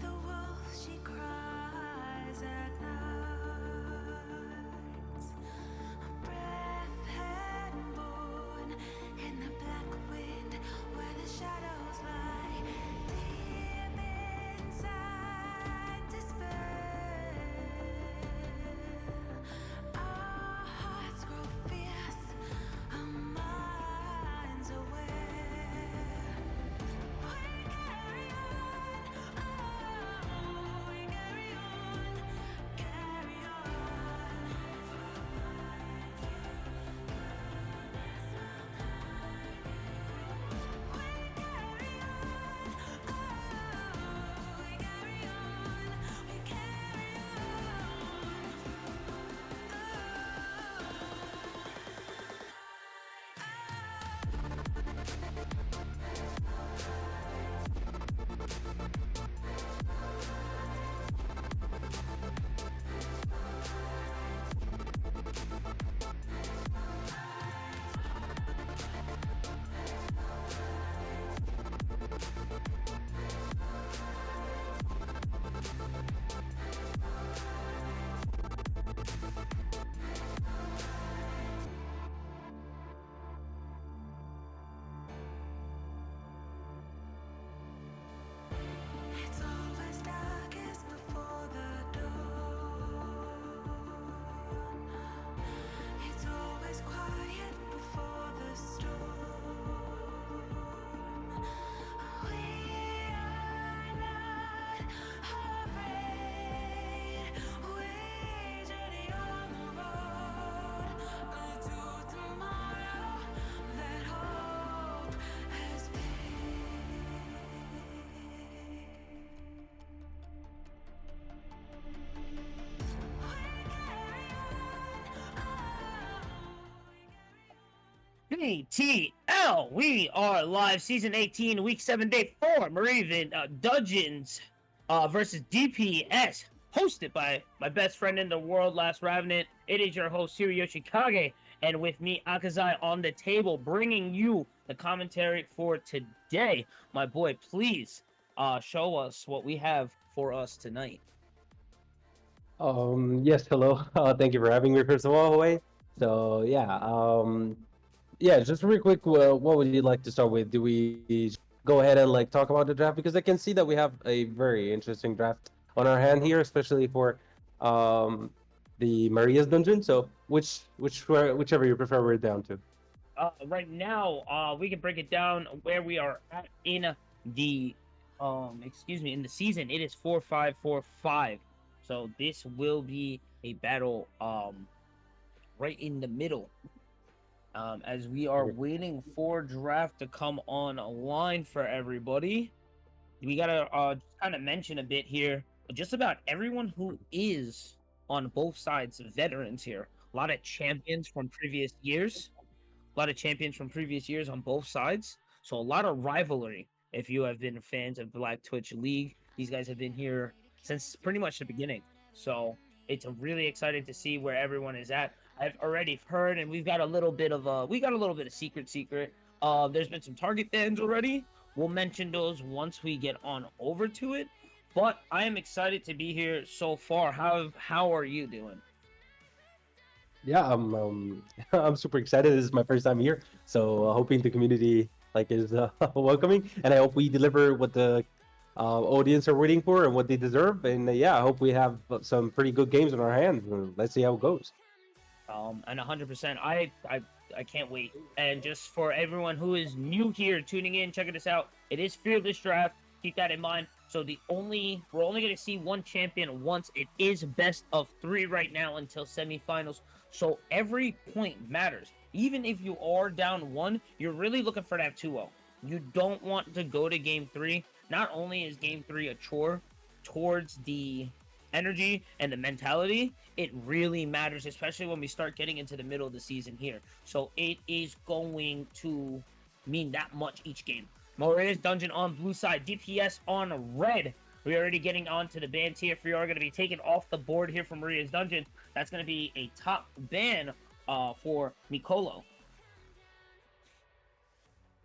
The wolf she cries at night. A breath had born in the black wind where the shadows lie. Deep inside despair, our hearts grow fierce, our minds aware. We carry on, oh, we carry on, carry on. We carry on, oh, we carry on, we carry It's always darkest before the dawn. It's always quiet before the storm. We are not afraid. We journey on the road to tomorrow that hope has made. BTL, we are live, season 18, week 7, day 4, Ravent Dungeons versus DPS, hosted by my best friend in the world, Last Ravent. It is your host, Huey Yoshikage, and with me, Akazai, on the table, bringing you the commentary for today. My boy, please show us what we have for us tonight. Yes, hello. Thank you for having me, first of all, Huey. So, yeah, just real quick, what would you like to start with? Do we go ahead and like talk about the draft? Because I can see that we have a very interesting draft on our hand here, especially for um the Maria's dungeon. So, whichever you prefer, we're down to. Right now, we can break it down where we are at in the in the season. It is 4-5-4-5. So this will be a battle right in the middle. As we are waiting for draft to come online for everybody. We gotta just kind of mention a bit here. Just about everyone who is on both sides, veterans here. A lot of champions from previous years, on both sides. So a lot of rivalry. If you have been fans of Black Twitch League, these guys have been here since pretty much the beginning. So it's really exciting to see where everyone is at. I've already heard, and we've got a little bit of secret. There's been some target bans already. We'll mention those once we get on over to it. But I am excited to be here so far. How are you doing? Yeah, I'm super excited. This is my first time here, so hoping the community like is welcoming, and I hope we deliver what the audience are waiting for and what they deserve. And yeah, I hope we have some pretty good games in our hands. Let's see how it goes. And 100%, I can't wait. And just for everyone who is new here, tuning in, checking this out, it is Fearless Draft. Keep that in mind. So we're only going to see one champion once. It is best of 3 right now until semifinals. So every point matters. Even if you are down 1, you're really looking for that 2-0. You don't want to go to game 3. Not only is game 3 a chore towards the energy and the mentality, it really matters, especially when we start getting into the middle of the season here. So it is going to mean that much each game. Maria's Dungeon on blue side, DPS on red. We're already getting on to the ban tier. We are going to be taken off the board here from Maria's Dungeon. That's going to be a top ban for Nicolo.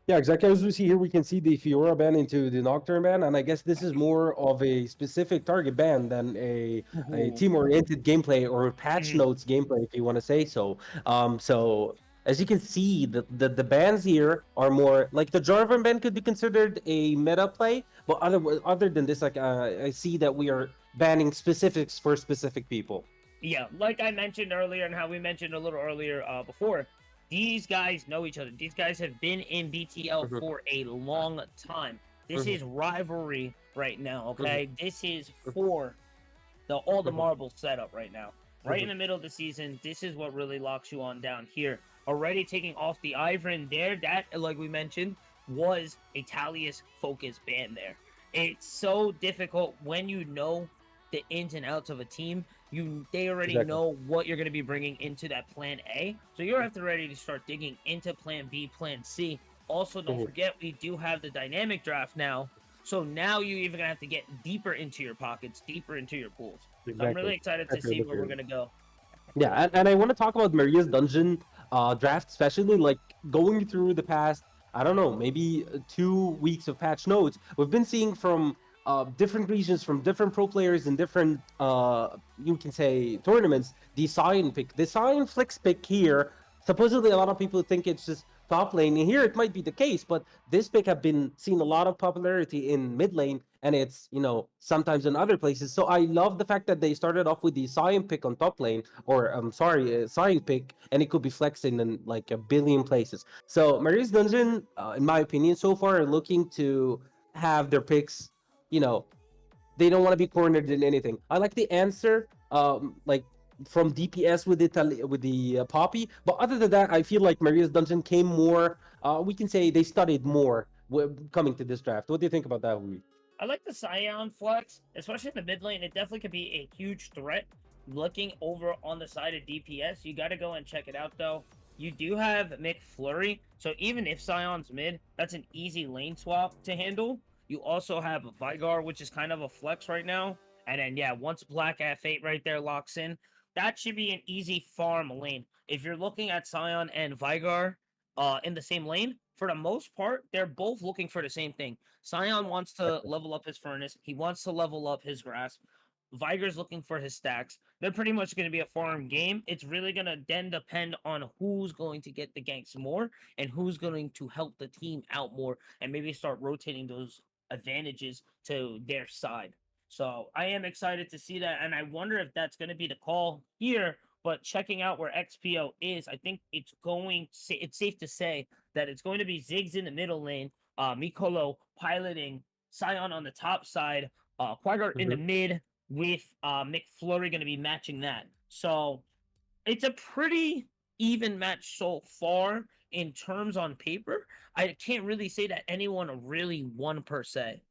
Yeah, exactly. As we see here, we can see the Fiora ban into the Nocturne ban, and I guess this is more of a specific target ban than a Ooh. team-oriented gameplay or patch Mhm. notes gameplay, if you want to say so. So as you can see, the bans here are more like the Jarvan ban could be considered a meta play, but other than this, like I see that we are banning specifics for specific people. Yeah, like I mentioned earlier, and how we mentioned a little earlier before, these guys know each other. These guys have been in BTL Mhm, for a long time. This mhm, is rivalry right now, mhm, okay? This is for the all the mhm, marbles setup right now. Right in mhm, the middle of the season, this is what really locks you on down here. Already taking off the Ivern there, that, like we mentioned, was a Talius focus ban there. It's so difficult when you know the ins and outs of a team. They already exactly. know what you're going to be bringing into that plan A, so you're have to ready to start digging into plan B, plan C. Also, don't Mhm, forget we do have the dynamic draft now, so now you're even gonna have to get deeper into your pockets, deeper into your pools. So I'm exactly. really excited to Exactly. see where we're gonna go. Yeah, and I want to talk about Maria's Dungeon draft, especially like going through the past, I don't know, maybe 2 weeks of patch notes. We've been seeing from different regions, from different pro players in different, you can say, tournaments, the Sion pick. The Sion flex pick here, supposedly a lot of people think it's just top lane. And here it might be the case, but this pick have been seen a lot of popularity in mid lane, and it's, sometimes in other places. So I love the fact that they started off with the Sion pick on top lane, or I'm sorry, Sion pick, and it could be flexing in like a billion places. So Maria's Dungeon, in my opinion, so far are looking to have their picks, you know, they don't want to be cornered in anything. I like the answer, like from DPS with the Poppy, but other than that, I feel like Maria's Dungeon came more. We can say they studied more coming to this draft. What do you think about that, Louis? I like the Scion flex, especially in the mid lane. It definitely could be a huge threat. Looking over on the side of DPS, you got to go and check it out though. You do have McFlurry, so even if Scion's mid, that's an easy lane swap to handle. You also have Vigar, which is kind of a flex right now. And then, yeah, once Black F8 right there locks in, that should be an easy farm lane. If you're looking at Scion and Vigar in the same lane, for the most part, they're both looking for the same thing. Scion wants to level up his furnace. He wants to level up his grasp. Viger's looking for his stacks. They're pretty much going to be a farm game. It's really going to then depend on who's going to get the ganks more and who's going to help the team out more and maybe start rotating those advantages to their side. So I am excited to see that, and I wonder if that's going to be the call here. But checking out where XPO is, I think it's safe to say that it's going to be Ziggs in the middle lane, Mikolo piloting Scion on the top side, Quaggar in the Mhm. mid, with McFlurry going to be matching that. So it's a pretty even match so far in terms on paper. I can't really say that anyone really won per se.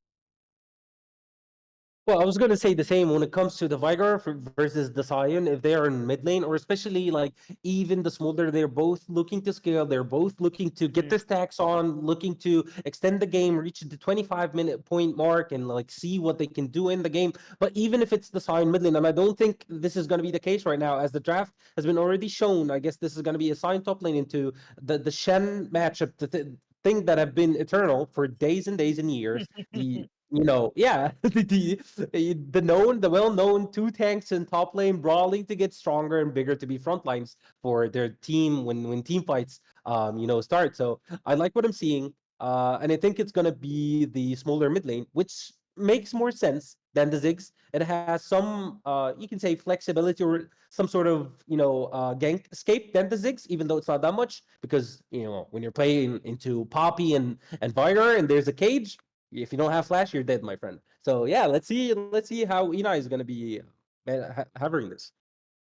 Well, I was going to say the same when it comes to the Vigar versus the Sion. If they are in mid lane, or especially like even the Smolder, they're both looking to scale. They're both looking to get Mhm. their stacks on, looking to extend the game, reach the 25-minute point mark, and like see what they can do in the game. But even if it's the Sion mid lane, and I don't think this is going to be the case right now, as the draft has been already shown. I guess this is going to be a Sion top lane into the Shen matchup, thing that have been eternal for days and days and years. Yeah, the well-known two tanks in top lane brawling to get stronger and bigger to be front lines for their team when team fights start. So I like what I'm seeing, and I think it's gonna be the smaller mid lane, which makes more sense than the Ziggs. It has some you can say flexibility or some sort of gank escape than the Ziggs, even though it's not that much because when you're playing into Poppy and Viger and there's a cage, if you don't have flash, you're dead, my friend. So yeah, let's see how Eni is gonna be having this.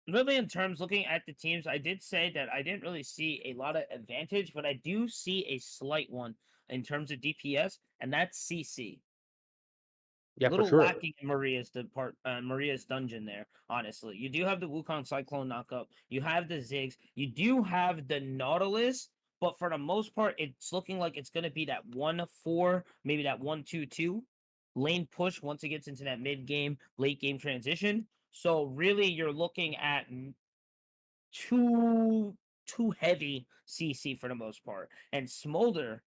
Really, in terms looking at the teams, I did say that I didn't really see a lot of advantage, but I do see a slight one in terms of DPS, and that's CC. Yeah, for Little sure. lacking in Maria's dungeon there. Honestly, you do have the Wukong Cyclone knockup. You have the Ziggs. You do have the Nautilus, but for the most part, it's looking like it's gonna be that 1-4, maybe that 1-2-2 lane push once it gets into that mid game, late game transition. So really, you're looking at too too heavy CC for the most part. And Smolder,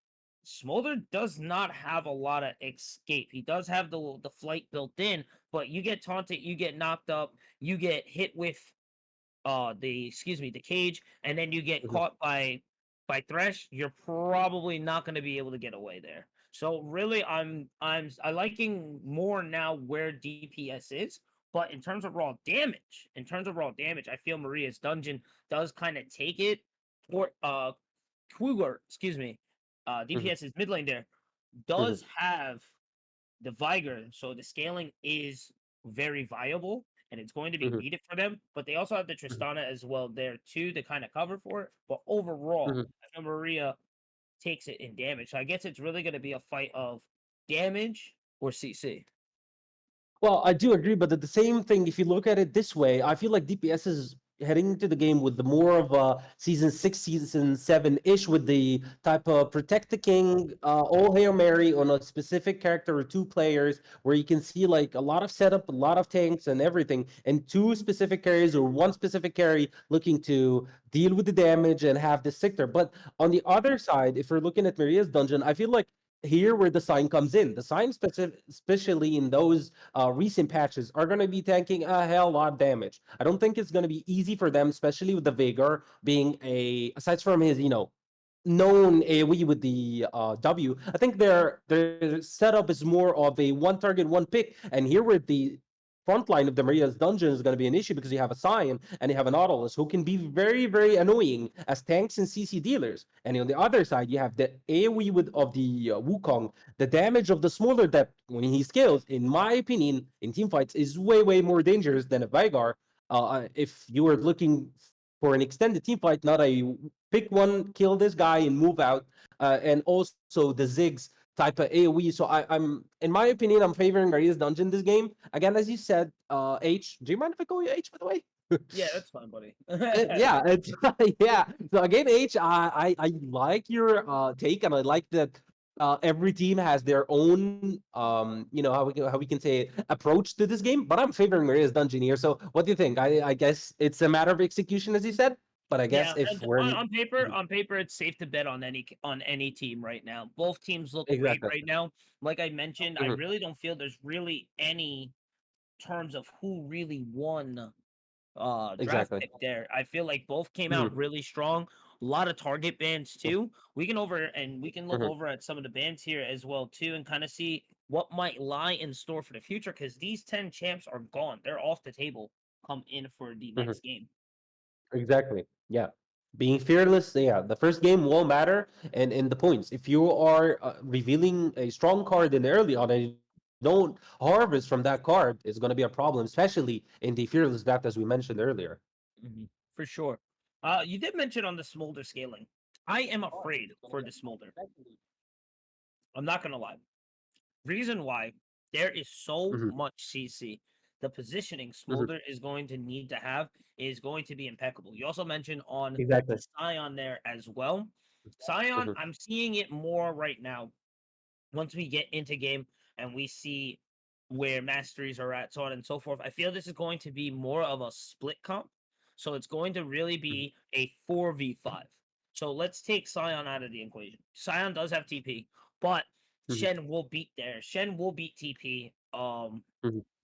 Smolder does not have a lot of escape. He does have the flight built in, but you get taunted, you get knocked up, you get hit with the cage, and then you get Mhm, caught by Thresh, you're probably not going to be able to get away there. So really, I liking more now where DPS is, but in terms of raw damage, I feel Maria's dungeon does kind of take it. For Cougar, excuse me, mhm, DPS's mid lane there mhm, does have the Viger, so the scaling is very viable and it's going to be mhm, needed for them. But they also have the mhm, Tristana as well there too to kind of cover for it. But overall, mhm. I feel Maria takes it in damage. So I guess it's really going to be a fight of damage or CC. Well, I do agree, but at the same thing, if you look at it this way, I feel like DPS is heading into the game with the more of a season 6, season 7 ish, with the type of protect the king, all hail mary on a specific character or two players, where you can see like a lot of setup, a lot of tanks and everything, and two specific carries or one specific carry looking to deal with the damage and have the sector. But on the other side, if we're looking at Maria's dungeon, I feel like here where the sign comes in, the sign especially in those recent patches are going to be tanking a hell lot of damage. I don't think it's going to be easy for them, especially with the Vigor being aside from his, known AoE with the W. I think their setup is more of a one target, one pick. And here with the front line of the Maria's dungeon is going to be an issue because you have a Scion and you have an Nautilus who can be very, very annoying as tanks and CC dealers. And on the other side, you have the AoE of the Wukong. The damage of the smaller depth when he scales, in my opinion, in team fights is way, way more dangerous than a Vigar. If you are looking for an extended team fight, not a pick one, kill this guy and move out, and also the Ziggs type of AoE. So I'm, in my opinion, I'm favoring Maria's Dungeon this game. Again, as you said, H. Do you mind if I call you H, by the way? Yeah, that's fine, buddy. Yeah, it's yeah. So again, H, I like your take, and I like that every team has their own how we can say approach to this game. But I'm favoring Maria's Dungeon here. So what do you think? I guess it's a matter of execution, as you said. But I guess Yeah, if and we're in, Mhm. on paper, it's safe to bet on any team right now. Both teams look great Exactly. right now. Like I mentioned, I Mhm. really don't feel there's really any terms of who really won draft Exactly. pick there. I feel like both came out Mhm. really strong. A lot of target bans too. We can look Mhm. over at some of the bans here as well too and kind of see what might lie in store for the future because these 10 champs are gone. They're off the table come in for the Mhm. next game. Exactly. Yeah. Being fearless, yeah, the first game will matter, and in the points. If you are revealing a strong card in the early on and you don't harvest from that card, it's going to be a problem, especially in the fearless draft, as we mentioned earlier. Mhm, for sure. You did mention on the smolder scaling. I am afraid for the smolder. I'm not gonna lie. Reason why there is so Mhm. much CC. The positioning Mhm. Smolder is going to need to have is going to be impeccable. You also mentioned on the Exactly. Scion there as well. Scion, Mhm. I'm seeing it more right now once we get into game and we see where masteries are at, so on and so forth, I feel this is going to be more of a split comp. So it's going to really Mhm. be a 4v5. So let's take Scion out of the equation. Scion does have TP, but Mhm. Shen will beat there. Shen will beat TP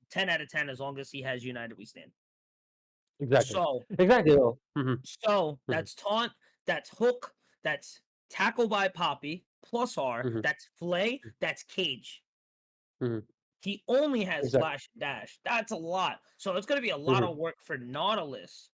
10 out of 10 as long as he has United We Stand. Exactly. So Exactly. Well, mhm. that's taunt, that's hook, that's tackle by Poppy, plus R, Mhm. that's flay, that's cage. Mhm. He only has Exactly. flash and dash. That's a lot. So it's going to be a lot Mhm. of work for Nautilus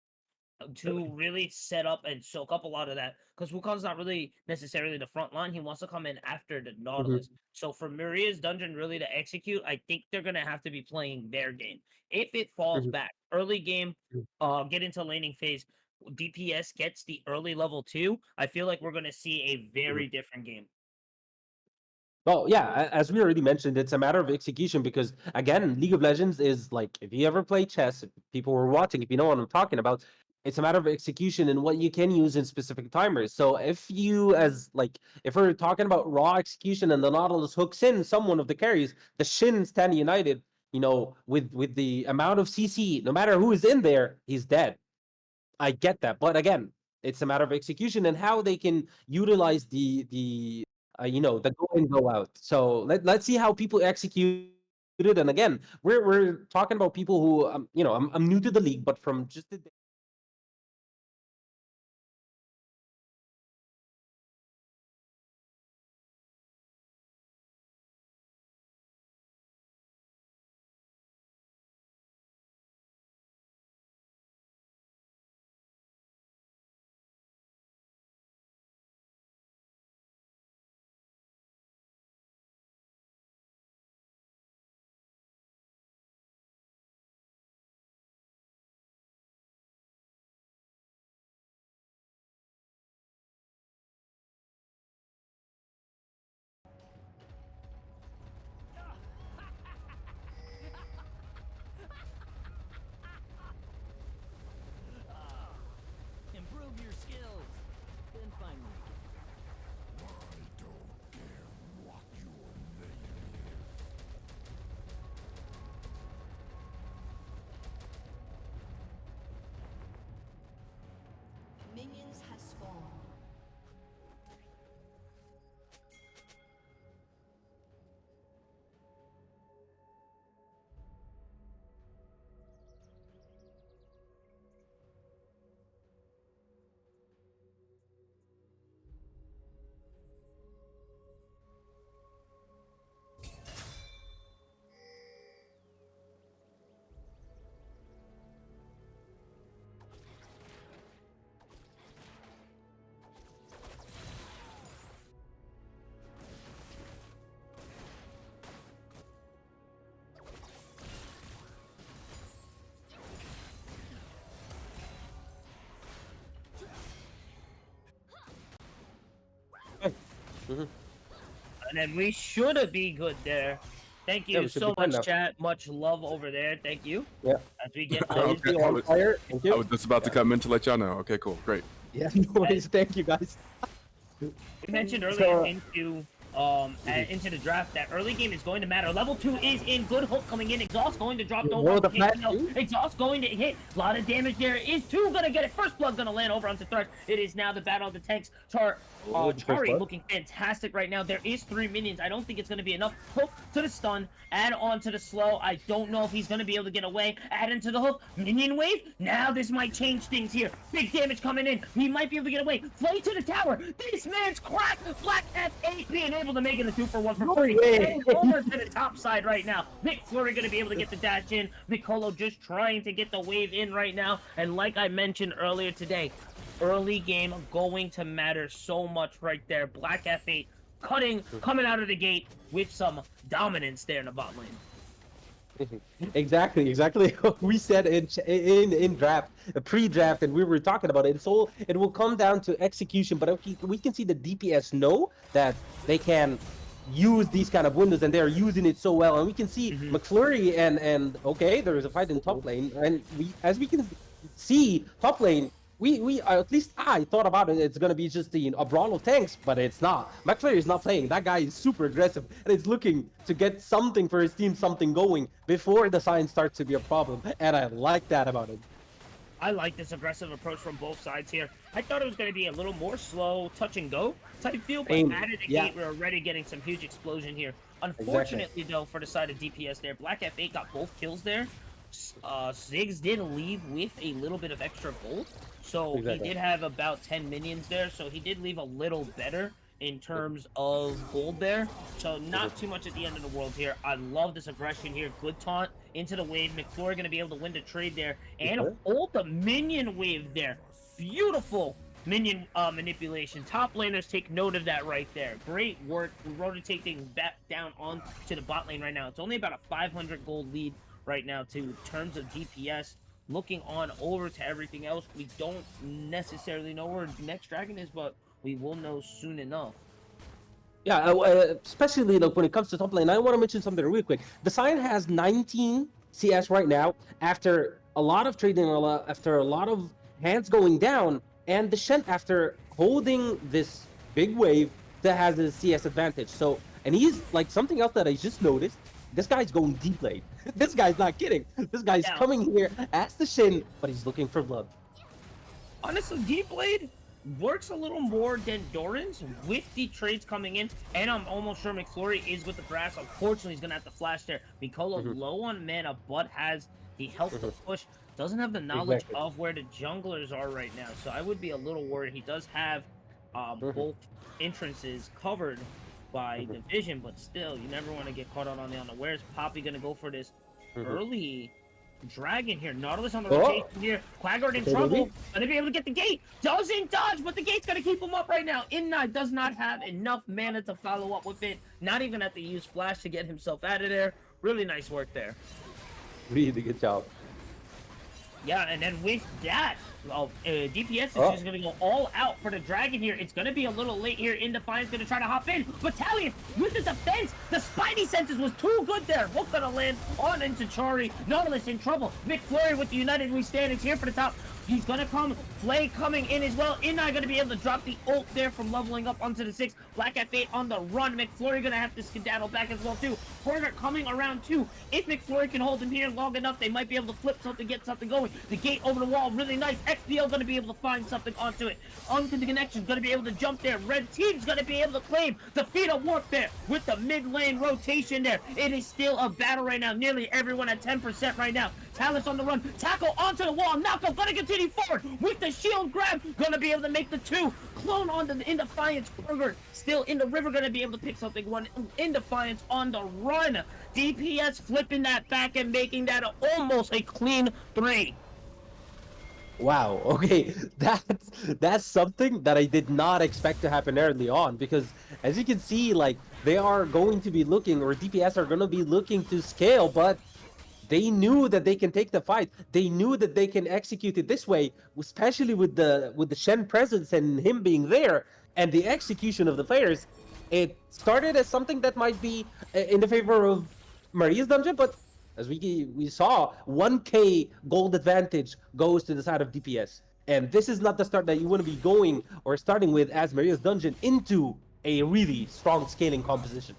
to really set up and soak up a lot of that because Wukong's not really necessarily the front line. He wants to come in after the Mhm. Nautilus. So for Maria's dungeon really to execute, I think they're going to have to be playing their game. If it falls Mhm. back early game, Mhm. get into laning phase, DPS gets the early level 2, I feel like we're going to see a Mhm. very different game. Well, yeah, as we already mentioned, it's a matter of execution because again, League of Legends is like if you ever play chess, if people were watching, if you know what I'm talking about, it's a matter of execution and what you can use in specific timers. So if you as like if we're talking about raw execution and the Nautilus hooks in someone of the carries, the Shin stand United, with the amount of CC, no matter who is in there, he's dead. I get that, but again, it's a matter of execution and how they can utilize the the go in, go out. So let's see how people execute it. And again, we're talking about people who I'm new to the league, but from just the Improve your skills, then find me. Minions has spawned. Mhm. And then we should be good there. Thank Yeah, you we should be so fine much, now. chat. Much love over there. Thank you. Yeah. As we get Thank those. Okay, you I on was- fire. Thank I you. was just about to come in to let y'all know. Okay, cool, great. Yeah, no worries. Thank you, guys. We mentioned earlier So, into the draft that early game is going to matter. Level 2 is in. Good hook coming in. Exhaust going to drop You over know onto the fact, KTL. too? Exhaust going to hit. A lot of damage there. Is 2 gonna get it. First blood gonna land over onto Thresh. It is now the battle of the tanks. Oh, the first Chari blood. looking fantastic right now. There is 3 minions. I don't think it's gonna be enough. Hook to the stun. Add on to the slow. I don't know if he's gonna be able to get away. Add into the hook. Minion wave. Now this might change things here. Big damage coming in. He might be able to get away. Play to the tower. This man's cracked. Black F8 being able to make it a 2-for-1 for free. way. And over to the top side right now. Vic Flurry gonna be able to get the dash in. Vicolo just trying to get the wave in right now. And like I mentioned earlier today, early game going to matter so much right there. Black F8 coming out of the gate with some dominance there in the bot lane. Exactly what we said in draft, pre-draft, and we were talking about it. So it will come down to execution, but we can see the DPS know that they can use these kind of windows, and they're using it so well. And we can see McFlurry and okay, there is a fight in top lane, and as we can see top lane. We at least I thought about it. It's gonna be just a brawl of tanks, but it's not. McFlurry is not playing. That guy is super aggressive, and it's looking to get something for his team, something going before the sign starts to be a problem. And I like that about him. I like this aggressive approach from both sides here. I thought it was going to be a little more slow, touch and go type feel, but Same. out of the Yeah. gate, we're already getting some huge explosion here. Unfortunately, though, for the side of DPS there, Black F8 got both kills there. Ziggs did leave with a little bit of extra gold, so Exactly. he did have about 10 minions there, so he did leave a little better in terms of gold there. So not too much at the end of the world here. I love this aggression here. Good taunt into the wave. McFlurry going to be able to win the trade there and Okay. hold the minion wave there. Beautiful minion manipulation. Top laners take note of that right there. Great work. We rotate things back down on to the bot lane right now. It's only about a 500 gold lead right now to terms of DPS. Looking on over to everything else, we don't necessarily know where next dragon is, but we will know soon enough. Yeah, especially like when it comes to top lane, I want to mention something real quick. The Sign has 19 CS right now after a lot of trading, after a lot of hands going down, and the Shen after holding this big wave that has a CS advantage. So, and he's like something else that I just noticed. This guy's going deep lane. This guy's not kidding. This guy's Yeah. coming here as the Shin, but he's looking for blood. Honestly, Deep Blade, works a little more than Doran's with the trades coming in, and I'm almost sure McFlurry is with the brass. Unfortunately, he's gonna have to flash there. Mikolo low on mana, but has the health to push. Doesn't have the knowledge Exactly. of where the junglers are right now, so I would be a little worried. He does have both entrances covered by division, but still, you never want to get caught out on the unawares. Poppy gonna go for this early dragon here. Nautilus on the rotation here. Quaggard in trouble. Gonna be able to get the gate. Doesn't dodge, but the gate's gonna keep him up right now. Innight does not have enough mana to follow up with it. Not even have to use flash to get himself out of there. Really nice work there. Really good job. Yeah, and then with that, DPS is just going to go all out for the dragon here. It's going to be a little late here. In Defiance going to try to hop in. Battalion with the defense. The Spidey senses was too good there. Hook going to land on into Chari. Nautilus in trouble. McFlurry with the United We Stand is here for the top. He's gonna come. Flay coming in as well. Inai gonna be able to drop the ult there from leveling up onto the 6. Black F8 on the run. McFlurry gonna have to skedaddle back as well too. Porter coming around too. If McFlurry can hold him here long enough, they might be able to flip something, get something going. The gate over the wall, really nice. XPL gonna be able to find something onto it. Onto the connection, gonna be able to jump there. Red team's gonna be able to claim the feet of warfare with the mid lane rotation there. It is still a battle right now. Nearly everyone at 10% right now. Talus on the run. Tackle onto the wall. Knocko gonna continue forward with the shield grab. Gonna be able to make the 2. Clone on the In Defiance. Burger still in the river. Gonna be able to pick something. One In Defiance on the run. DPS flipping that back and making that almost a clean 3. Wow. Okay, that's something that I did not expect to happen early on, because as you can see, like, they are going to be looking, or DPS are going to be looking to scale, but they knew that they can take the fight. They knew that they can execute it this way, especially with the Shen presence and him being there, and the execution of the players. It started as something that might be in the favor of Maria's dungeon, but as we saw, 1k gold advantage goes to the side of DPS. And this is not the start that you want to be going or starting with as Maria's dungeon into a really strong scaling composition.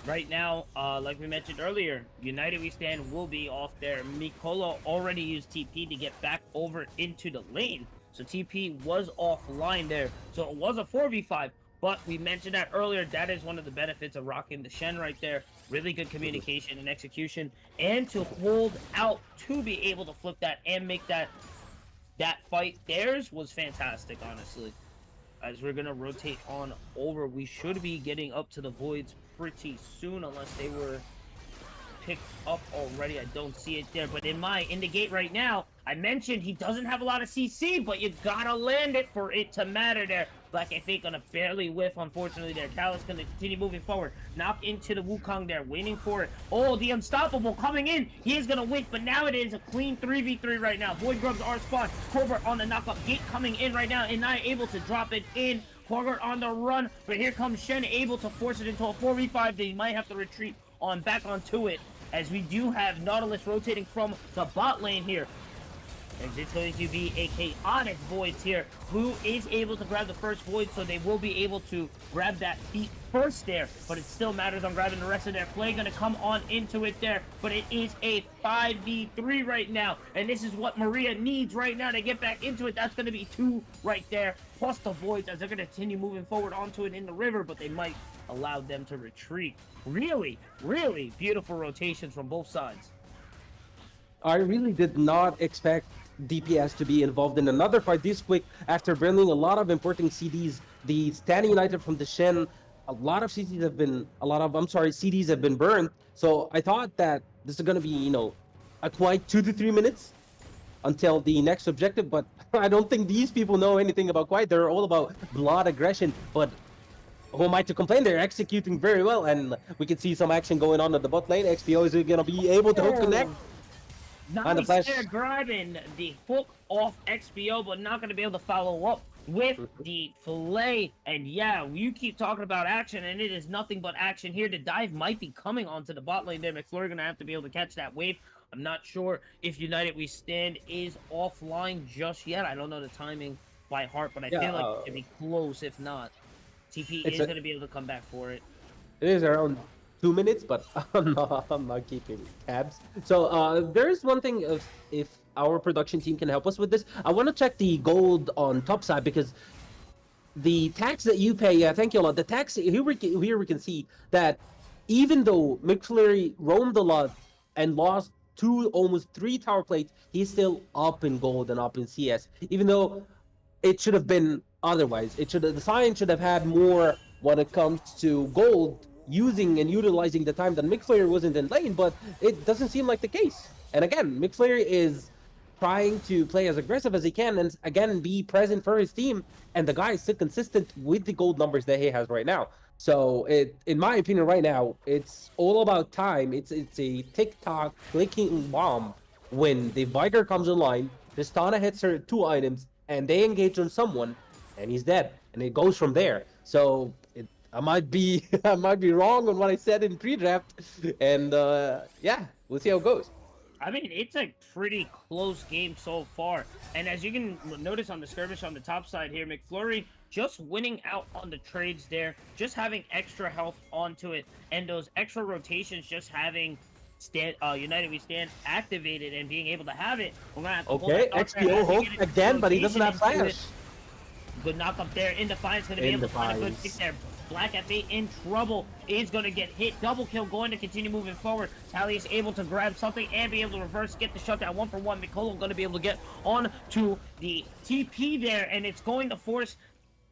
Right now, like we mentioned earlier, United We Stand will be off there. Mikolo already used TP to get back over into the lane. So TP was offline there. So it was a 4v5. But we mentioned that earlier. That is one of the benefits of rocking the Shen right there. Really good communication and execution. And to hold out to be able to flip that and make that fight theirs was fantastic, honestly. As we're going to rotate on over, we should be getting up to the Voids pretty soon, unless they were picked up already. I don't see it there, but in the gate right now, I mentioned he doesn't have a lot of CC, but you gotta land it for it to matter there. Black F8 gonna barely whiff, unfortunately there. Talus gonna continue moving forward. Knock into the Wukong there, waiting for it. Oh, the Unstoppable coming in. He is gonna whiff, but now it is a clean 3v3 right now. Void Grubs are spawned. Cobra on the knockup. Gate coming in right now, and not able to drop it in. Quaggart on the run, but here comes Shen, able to force it into a 4v5. They might have to retreat on back onto it, as we do have Nautilus rotating from the bot lane here. And it's going to be a chaotic Voids here. Who is able to grab the first Void, so they will be able to grab that feat first there. But it still matters on grabbing the rest of their Flay. Going to come on into it there. But it is a 5v3 right now. And this is what Maria needs right now to get back into it. That's going to be 2 right there. Plus the Voids, as they're going to continue moving forward onto it in the river. But they might allow them to retreat. Really, really beautiful rotations from both sides. I really did not expect DPS to be involved in another fight this quick after burning a lot of important CDs. The Standing United from the Shen, a lot of CDs have been, CDs have been burned. So I thought that this is going to be, you know, a quiet 2 to 3 minutes until the next objective. But I don't think these people know anything about quiet. They're all about blood aggression. But who am I to complain? They're executing very well. And we can see some action going on at the bot lane. XPO is going to be able to hook connect. Nice there, grabbing the hook off XPO, but not going to be able to follow up with the fillet. And yeah, you keep talking about action, and it is nothing but action here. The dive might be coming onto the bot lane there. McFlurry going to have to be able to catch that wave. I'm not sure if United We Stand is offline just yet. I don't know the timing by heart, but I feel like it could be close if not. TP is going to be able to come back for it. It is around 2 minutes, but I'm not keeping tabs. So there is one thing, if our production team can help us with this. I want to check the gold on top side, because the tax that you pay, yeah, thank you a lot. The tax here we can see that even though McFlurry roamed a lot and lost two, almost three tower plates, he's still up in gold and up in CS. Even though it should have been otherwise. It should have, the Science should have had more when it comes to gold, using and utilizing the time that McFlurry wasn't in lane, but it doesn't seem like the case. And again, McFlurry is trying to play as aggressive as he can and again be present for his team, and the guy is still consistent with the gold numbers that he has right now. So it, in my opinion, right now, it's all about time. It's a tick-tock clicking bomb when the Viger comes online, Tristana hits her two items, and they engage on someone, and he's dead, and it goes from there. So I might be I might be wrong on what I said in pre-draft, and yeah, we'll see how it goes. I mean, it's a pretty close game so far. And as you can notice on the skirmish on the top side here, McFlurry just winning out on the trades there, just having extra health onto it, and those extra rotations just having United We Stand activated and being able to have it. We're gonna have to pull Okay, that out there XPO as we hook get into again, but he doesn't have rotation into flash. it. Good knock up there. In Defiance going to be able to find a good pick there. Black FA in trouble, is going to get hit. Double kill, going to continue moving forward. Tally is able to grab something and be able to reverse, get the shutdown. 1-for-1. Mikolo going to be able to get on to the TP there, and it's going to force,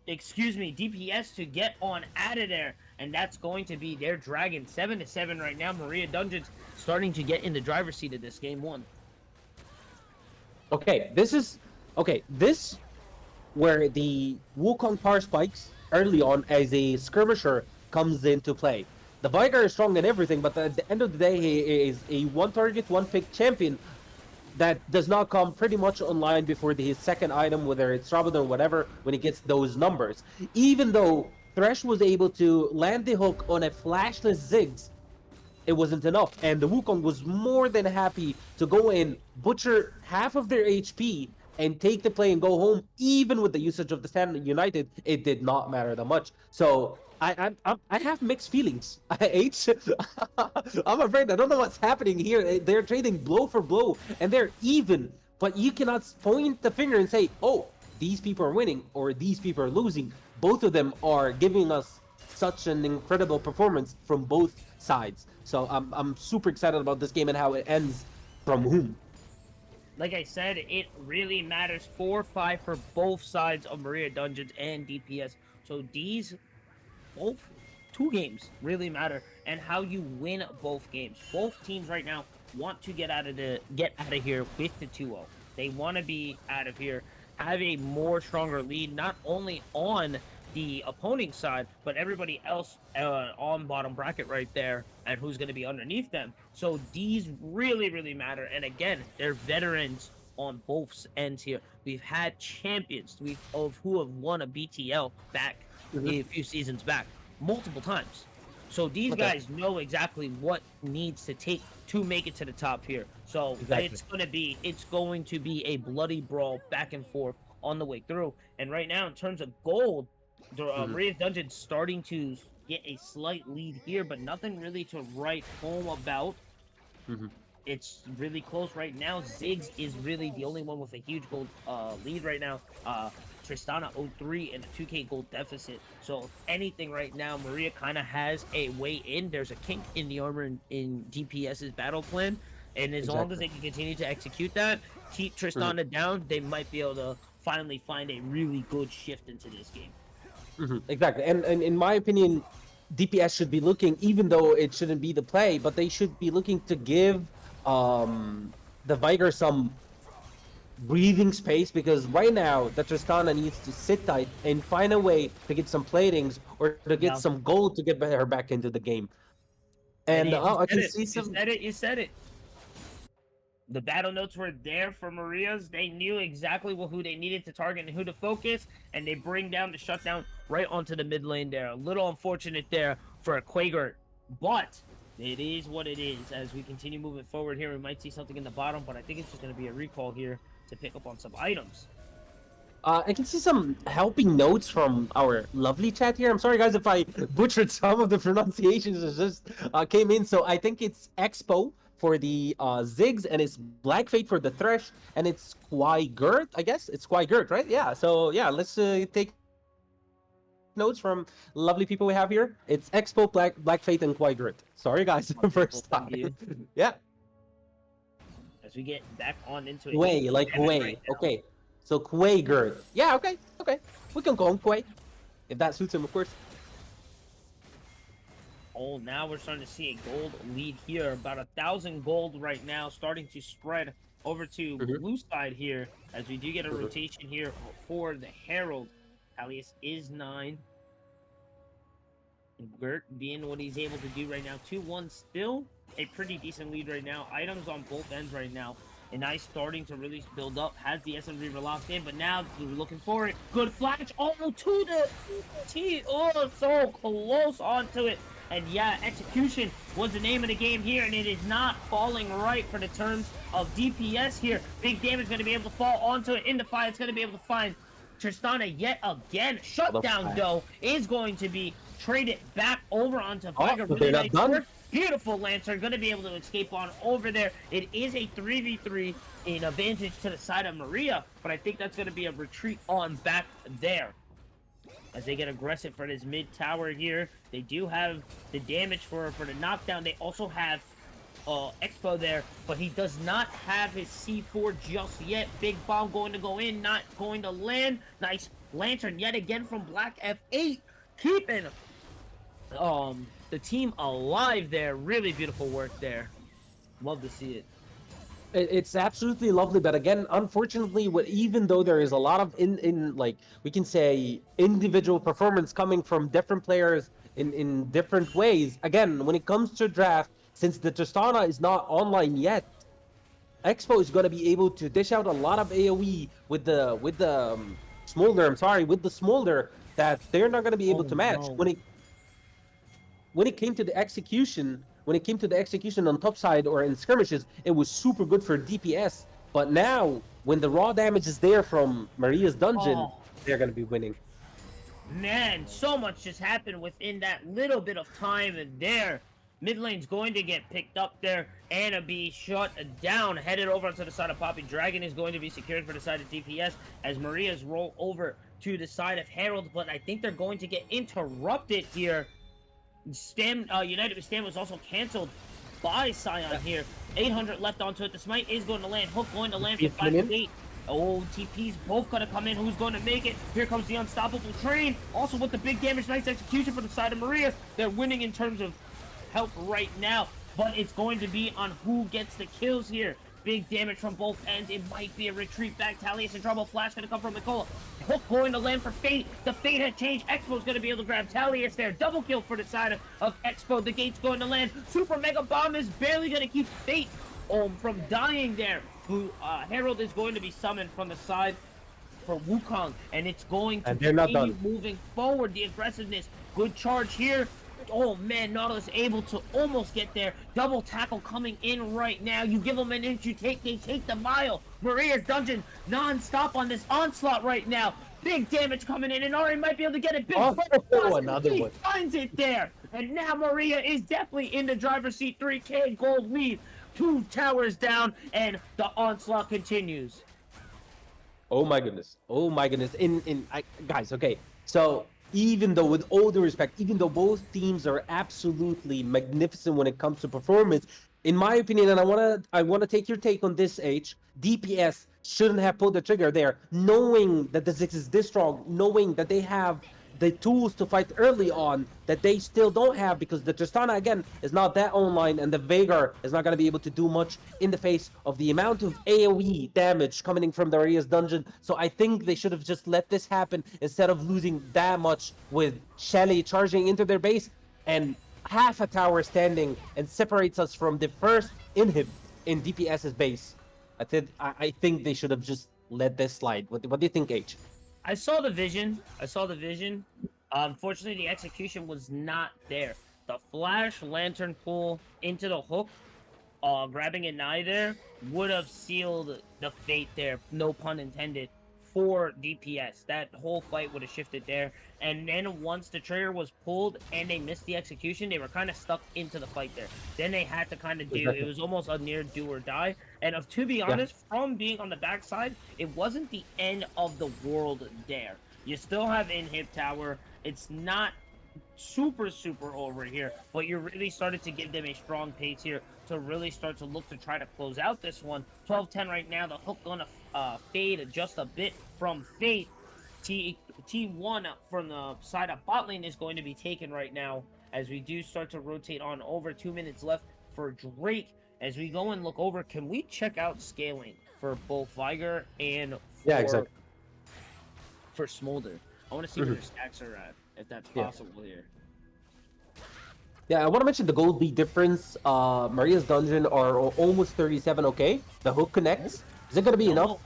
DPS to get on out of there. And that's going to be their Dragon. 7-7 right now. Maria Dungeons starting to get in the driver's seat of this game one. Okay, this where the Wukong power spikes early on as a skirmisher comes into play. The Vigar is strong in everything, but at the end of the day, he is a one target, one pick champion that does not come pretty much online before his second item, whether it's Rabadon or whatever, when he gets those numbers. Even though Thresh was able to land the hook on a flashless Ziggs, it wasn't enough, and the Wukong was more than happy to go in, butcher half of their HP, and take the play and go home. Even with the usage of the Stand United, it did not matter that much. So I have mixed feelings. H, I'm afraid I don't know what's happening here. They're trading blow for blow, and they're even. But you cannot point the finger and say, "Oh, these people are winning" or "these people are losing." Both of them are giving us such an incredible performance from both sides. So I'm super excited about this game and how it ends from whom. Like I said, it really matters 4-5 for both sides of Maria Dungeons and DPS. So these both two games really matter, and how you win both games. Both teams right now want to get out of here with the 2-0. They want to be out of here, have a more stronger lead, not only on the opponent side, but everybody else on bottom bracket right there, and who's going to be underneath them. So these really matter, and again, they're veterans on both ends here. We've had champions who have won a BTL back a few seasons back multiple times. So these guys know exactly what needs to take to make it to the top here. So it's going to be a bloody brawl back and forth on the way through. And right now, in terms of gold, Maria's Dungeon starting to get a slight lead here, but nothing really to write home about. It's really close right now. Ziggs is really the only one with a huge gold lead right now. Tristana 0-3 and a 2k gold deficit. So if anything right now, Maria kind of has a way in. There's a kink in the armor in DPS's battle plan. And as long as they can continue to execute that, keep Tristana down, they might be able to finally find a really good shift into this game. Exactly, and in my opinion, DPS should be looking, even though it shouldn't be the play, but they should be looking to give the Viger some breathing space, because right now the Tristana needs to sit tight and find a way to get some platings or to get some gold to get her back into the game. And I can see some. You said it. The battle notes were there for Maria's. They knew exactly who they needed to target and who to focus, and they bring down the shutdown right onto the mid lane there. A little unfortunate there for a Quaker, but it is what it is. As we continue moving forward here, we might see something in the bottom, but I think it's just going to be a recall here to pick up on some items. I can see some helping notes from our lovely chat here. I'm sorry, guys, if I butchered some of the pronunciations that just came in. So I think it's Expo for the Ziggs, and it's Black Fate for the Thresh, and it's Quigert, I guess? It's Quigert, right? Yeah, so yeah, let's take notes from lovely people we have here. It's Expo, Black Fate, and Quadrant. Sorry, guys, first Thank you. time. Yeah, As we get back on into it. Huey, like Damage Huey. right now. Okay, so Quadrant. Yeah, okay, okay. We can call him Quay if that suits him, of course. Oh, now we're starting to see a gold lead here. About 1,000 gold right now, starting to spread over to blue side here, as we do get a rotation here for the Herald. Alias is 9. Gert being what he's able to do right now. 2-1 still a pretty decent lead right now. Items on both ends right now. And Ice starting to really build up. Has the SM Reaver locked in, but now we're looking for it. Good flash. Oh, to the T. Oh, so close onto it. And yeah, execution was the name of the game here, and it is not falling right for the terms of DPS here. Big damage going to be able to fall onto it in the fight. It's going to be able to find Tristana yet again. Shutdown, though, is going to be traded back over onto Viger. Oh, they're not done. Beautiful Lancer, going to be able to escape on over there. It is a 3v3 in advantage to the side of Maria, but I think that's going to be a retreat on back there. As they get aggressive for this mid tower here, they do have the damage for the knockdown. They also have Expo there, but he does not have his C4 just yet. Big bomb going to go in, not going to land. Nice Lantern yet again from Black F8, keeping the team alive there. Really beautiful work there. Love to see it. It's absolutely lovely, but again, unfortunately, even though there is a lot of like we can say individual performance coming from different players in different ways. Again, when it comes to draft, since the Tristana is not online yet, Expo is going to be able to dish out a lot of AOE with the Smolder. I'm sorry, with the Smolder that they're not going to be able to match. No. When it came to the execution. When it came to the execution on top side or in skirmishes, it was super good for DPS. But now, when the raw damage is there from Maria's dungeon, they're going to be winning. Man, so much just happened within that little bit of time and there. Mid lane's going to get picked up there and be shut down. Headed over onto the side of Poppy. Dragon is going to be secured for the side of DPS as Maria's roll over to the side of Herald. But I think they're going to get interrupted here. United with Stam was also canceled by Scion here. 800 left onto it. The smite is going to land. Hook going to land for 5-8. Oh, TP's both going to come in. Who's going to make it? Here comes the unstoppable train. Also with the big damage, nice execution for the side of Maria. They're winning in terms of health right now, but it's going to be on who gets the kills here. Big damage from both ends. It might be a retreat back. Talius in trouble. Flash going to come from Nicola. Hook going to land for Fate. The Fate had changed. Expo's going to be able to grab Talius there. Double kill for the side of Expo. The gate's going to land. Super Mega Bomb is barely going to keep Fate from dying there. Herald is going to be summoned from the side for Wukong, and it's going to continue moving forward. The aggressiveness. Good charge here. Oh man, Nautilus able to almost get there. Double tackle coming in right now. You give them an inch, they take the mile. Maria's dungeon non-stop on this onslaught right now. Big damage coming in, and Ari might be able to get it. Big another one. Finds it there. And now Maria is definitely in the driver's seat. 3K gold lead. 2 towers down, and the onslaught continues. Oh my goodness. Oh my goodness. Guys, okay. So even though, with all due respect, even though both teams are absolutely magnificent when it comes to performance, in my opinion, and I wanna take your take on this, H, DPS shouldn't have pulled the trigger there, knowing that the Ziggs is this strong, knowing that they have the tools to fight early on that they still don't have, because the Tristana, again, is not that online, and the Veigar is not going to be able to do much in the face of the amount of AoE damage coming in from the Aria's dungeon. So I think they should have just let this happen instead of losing that much with Shelly charging into their base and half a tower standing and separates us from the first inhib in DPS's base. I think they should have just let this slide. What do you think, H? I saw the vision. Unfortunately, the execution was not there. The flash lantern pull into the hook, grabbing an eye there, would have sealed the fate there, no pun intended, for DPS. That whole fight would have shifted there. And then once the trigger was pulled and they missed the execution, they were kind of stuck into the fight there. Then they had to kind of it was almost a near do or die. And to be honest, from being on the backside, it wasn't the end of the world there. You still have Inhib Tower, It's not super over here, but you're really starting to give them a strong pace here to really start to look to try to close out this one. 12-10 right now. The hook gonna fade just a bit from Fate. T1 from the side of bot lane is going to be taken right now as we do start to rotate on over. 2 minutes left for Drake. As we go and look over, can we check out scaling for both Viger and Yeah, exactly. for Smolder? I want to see where their stacks are at, if that's Yeah. possible here. Yeah, I want to mention the gold lead difference. Maria's dungeon are almost 37. Okay, the hook connects. Is it gonna be enough?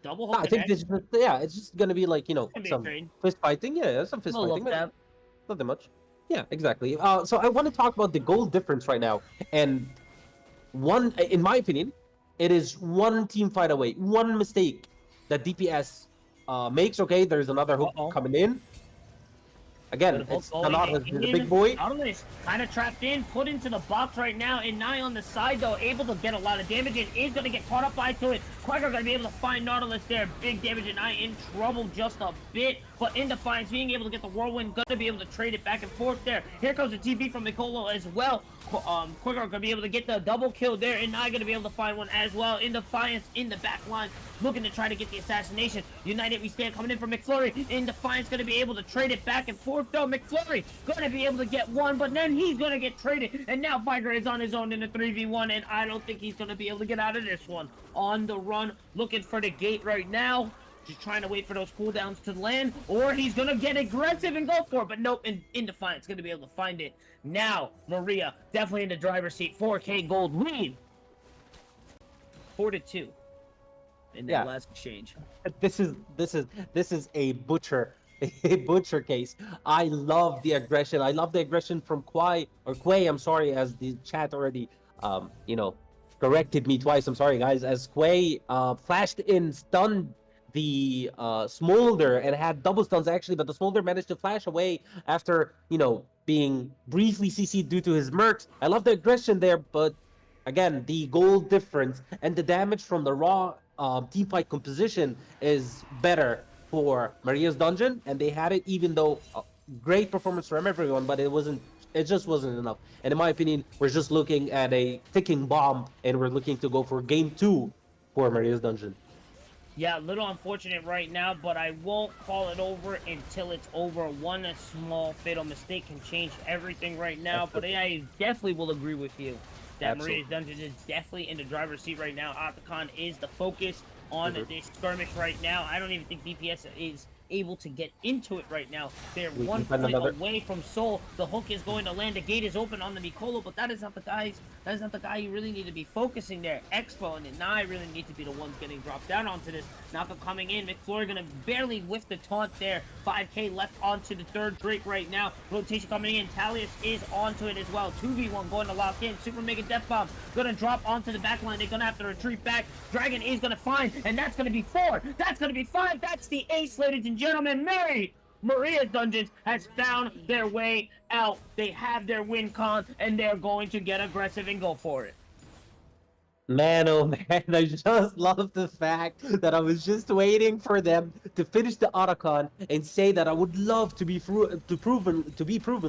Double No, hook I think connect. it's just gonna be like Can be a some trade. fist fighting. Yeah, some fist We'll fighting. look that. Not that much. Yeah, exactly. So I want to talk about the goal difference right now, and one, in my opinion, it is one team fight away, one mistake that DPS makes. Okay, there's another hook Uh-oh. coming in. Again, Good hook it's going Tanat, in. the big boy. Nautilus kind of trapped in, put into the box right now, and Nye on the side, though, able to get a lot of damage, and is going to get caught up by to it. Quagga going to be able to find Nautilus there. Big damage, and Nye in trouble just a bit, but in Defiance, being able to get the Whirlwind, going to be able to trade it back and forth there. Here comes the TP from Nicolo as well. Quagga going to be able to get the double kill there, and Nye going to be able to find one as well. In Defiance, in the back line, looking to try to get the assassination. United, we stand coming in from McFlurry. In Defiance, going to be able to trade it back and forth, though. McFlurry going to be able to get one, but then he's going to get traded. And now Viger is on his own in a 3v1, and I don't think he's going to be able to get out of this one. On the run, looking for the gate right now. Just trying to wait for those cooldowns to land, or he's going to get aggressive and go for it. But nope, in Defiance, going to be able to find it. Now, Maria, definitely in the driver's seat. 4K gold lead. 4-2 in that last exchange. This is a butcher, a butcher case. I love the aggression. I love the aggression from Quay. I'm sorry, as the chat already, corrected me twice. I'm sorry, guys. As Quay flashed in, stunned the Smolder and had double stuns actually, but the Smolder managed to flash away after being briefly CC'd due to his mercs. I love the aggression there, but again, the goal difference and the damage from the raw team fight composition is better for Maria's dungeon, and they had it, even though great performance from everyone, but it just wasn't enough. And in my opinion, we're just looking at a ticking bomb, and we're looking to go for game 2 for Maria's dungeon. Yeah, a little unfortunate right now, but I won't call it over until it's over. One small fatal mistake can change everything right now, but I definitely will agree with you that Maria's dungeon is definitely in the driver's seat right now. Opticon is the focus on this skirmish right now. I don't even think DPS is able to get into it right now. They're 1 point away from Soul. The hook is going to land. The gate is open on the Nicolo, but that is not the guy you really need to be focusing there. Expo and Nye really need to be the ones getting dropped down onto this. Naka coming in. McFlurry gonna barely whiff the taunt there. 5K left onto the third Drake right now. Rotation coming in. Talius is onto it as well. 2v1 going to lock in. Super Mega Death Bomb gonna drop onto the back line. They're gonna have to retreat back. Dragon is gonna find, and that's gonna be 4. That's gonna be 5. That's the ace, ladies and gentlemen. Maria's Dungeons has found their way out. They have their win con, and they're going to get aggressive and go for it. Man, oh man, I just love the fact that I was just waiting for them to finish the Otacon and say that I would love to be proven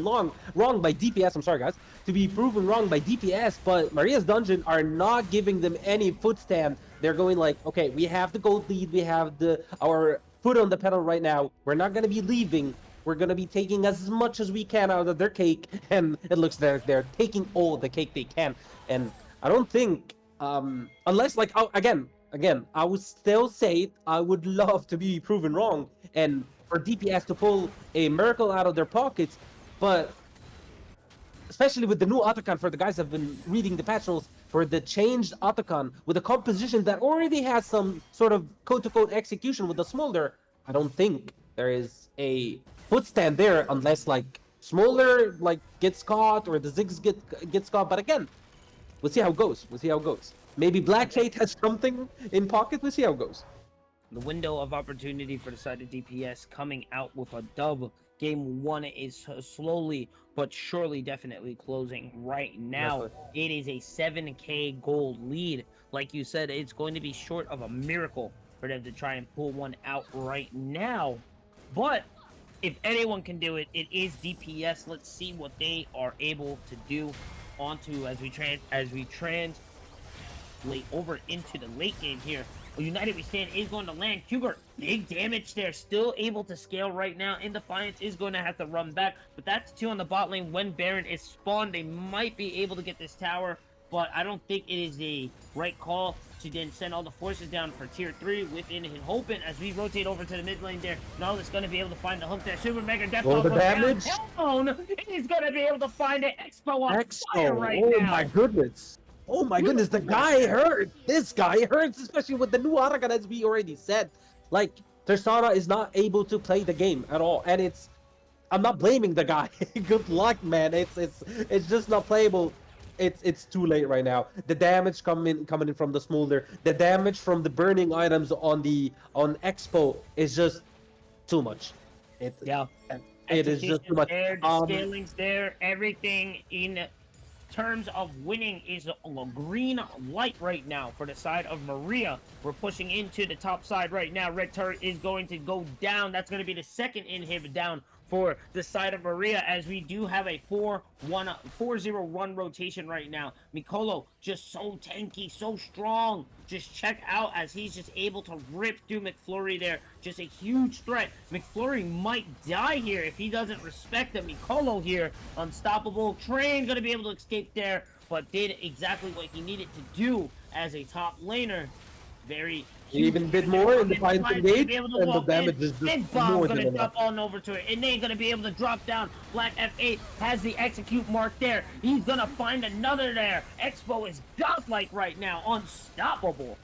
wrong by DPS. I'm sorry, guys, to be proven wrong by DPS, but Maria's Dungeon are not giving them any footstand. They're going like, okay, we have the gold lead, we have our foot on the pedal right now. We're not gonna be leaving. We're gonna be taking as much as we can out of their cake, and it looks they're taking all the cake they can. And I don't think. Unless, like, again, I would still say I would love to be proven wrong and for DPS to pull a miracle out of their pockets, but especially with the new Otacon, for the guys that have been reading the patch notes, for the changed Otacon with a composition that already has some sort of quote-to-quote execution with the Smolder, I don't think there is a footstand there unless, like, Smolder, like, gets caught or the Ziggs gets caught, but again, we'll see how it goes. Maybe Black Fate has something in pocket. We'll see how it goes. The window of opportunity for the side of DPS coming out with a dub. Game 1 is slowly but surely definitely closing right now. It is a 7K gold lead. Like you said, it's going to be short of a miracle for them to try and pull one out right now. But if anyone can do it, it is DPS. Let's see what they are able to do onto as we translate over into the late game here. United We Stand is going to land. Hubert, big damage there. Still able to scale right now. In Defiance is going to have to run back. But that's 2 on the bot lane. When Baron is spawned, they might be able to get this tower. But I don't think it is the right call to then send all the forces down for tier 3 within Hopin as we rotate over to the mid lane there. Nautilus going to be able to find the hook there. Super Mega Death Oh, Ball the goes down. damage. Hellbone is going to be able to find it. Expo on fire Expo. right Oh now. my goodness. Oh my goodness, the guy hurt. This guy hurts, especially with the new Arakan, as we already said. Like, Tersana is not able to play the game at all, and I'm not blaming the guy. Good luck, man. It's just not playable. It's too late right now. The damage coming in from the smolder, the damage from the burning items on Expo is just too much. Yeah. It is just too much. There, the scaling's there, everything in terms of winning is a green light right now for the side of Maria. We're pushing into the top side right now. Red turret is going to go down. That's going to be the second inhib down for the side of Maria, as we do have a 4-0-1 rotation right now. Mikolo just so tanky, so strong. Just check out as he's just able to rip through McFlurry there. Just a huge threat. McFlurry might die here if he doesn't respect the Mikolo here. Unstoppable. Train gonna be able to escape there, but did exactly what he needed to do as a top laner. Very even bit more in the Defiance engage, and the damage is just and Bob's more gonna than jump enough. on over to it, and they're gonna be able to drop down. Black F8 has the execute mark there. He's gonna find another there. Expo is godlike right now, unstoppable.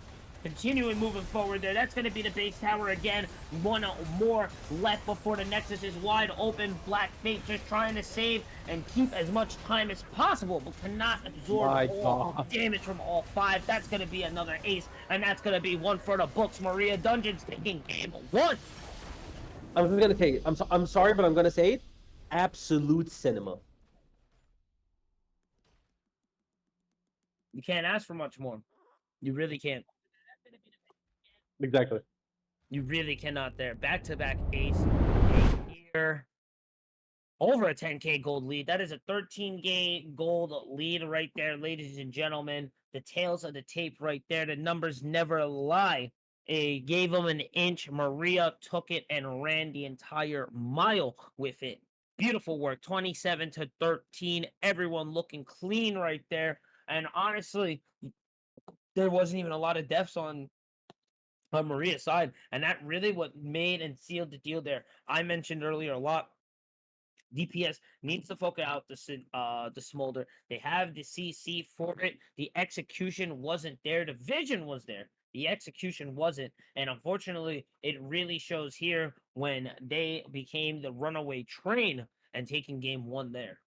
Continuing moving forward there. That's going to be the base tower again. One more left before the Nexus is wide open. Black Fate just trying to save and keep as much time as possible, but cannot absorb all damage from all 5. That's going to be another ace, and that's going to be one for the books. Maria Dungeons taking game 1. I'm just gonna say, I'm sorry, but I'm gonna say it. Absolute cinema. You can't ask for much more. You really can't. Exactly. You really cannot there. Back-to-back ace here. Over a 10k gold lead. That is a 13k gold lead right there, ladies and gentlemen. The tails of the tape right there. The numbers never lie. It gave them an inch. Maria took it and ran the entire mile with it. Beautiful work. 27-13. Everyone looking clean right there. And honestly, there wasn't even a lot of deaths on Maria's side, and that really what made and sealed the deal there. I mentioned earlier a lot. DPS needs to focus out the smolder. They have the CC for it. The execution wasn't there. The vision was there. The execution wasn't, and unfortunately, it really shows here when they became the runaway train and taking game 1 there.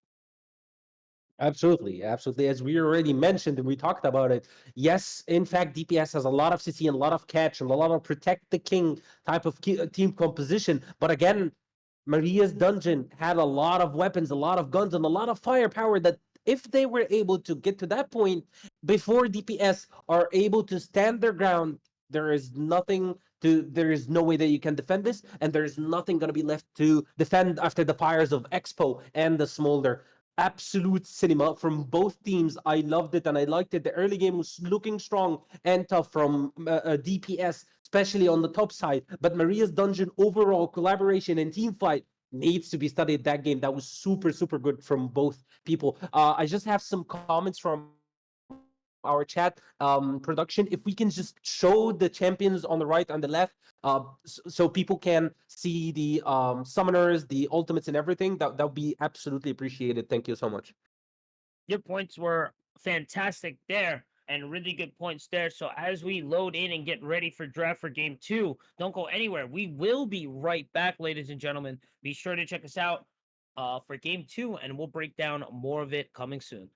Absolutely, absolutely. As we already mentioned and we talked about it, yes, in fact, DPS has a lot of CC and a lot of catch and a lot of protect the king type of team composition. But again, Maria's dungeon had a lot of weapons, a lot of guns, and a lot of firepower that if they were able to get to that point before DPS are able to stand their ground, there is no way that you can defend this, and there's nothing going to be left to defend after the fires of Expo and the Smolder. Absolute cinema from both teams. I loved it and I liked it. The early game was looking strong and tough from DPS, especially on the top side. But Maria's dungeon overall collaboration and team fight needs to be studied. That game that was super, super good from both people. I just have some comments from our chat production. If we can just show the champions on the right and the left, so people can see the summoners, the ultimates, and everything, that would be absolutely appreciated. Thank you so much. Your points were fantastic there and really good points there. So as we load in and get ready for draft for game 2, don't go anywhere. We will be right back, ladies and gentlemen. Be sure to check us out for game 2, and we'll break down more of it coming soon.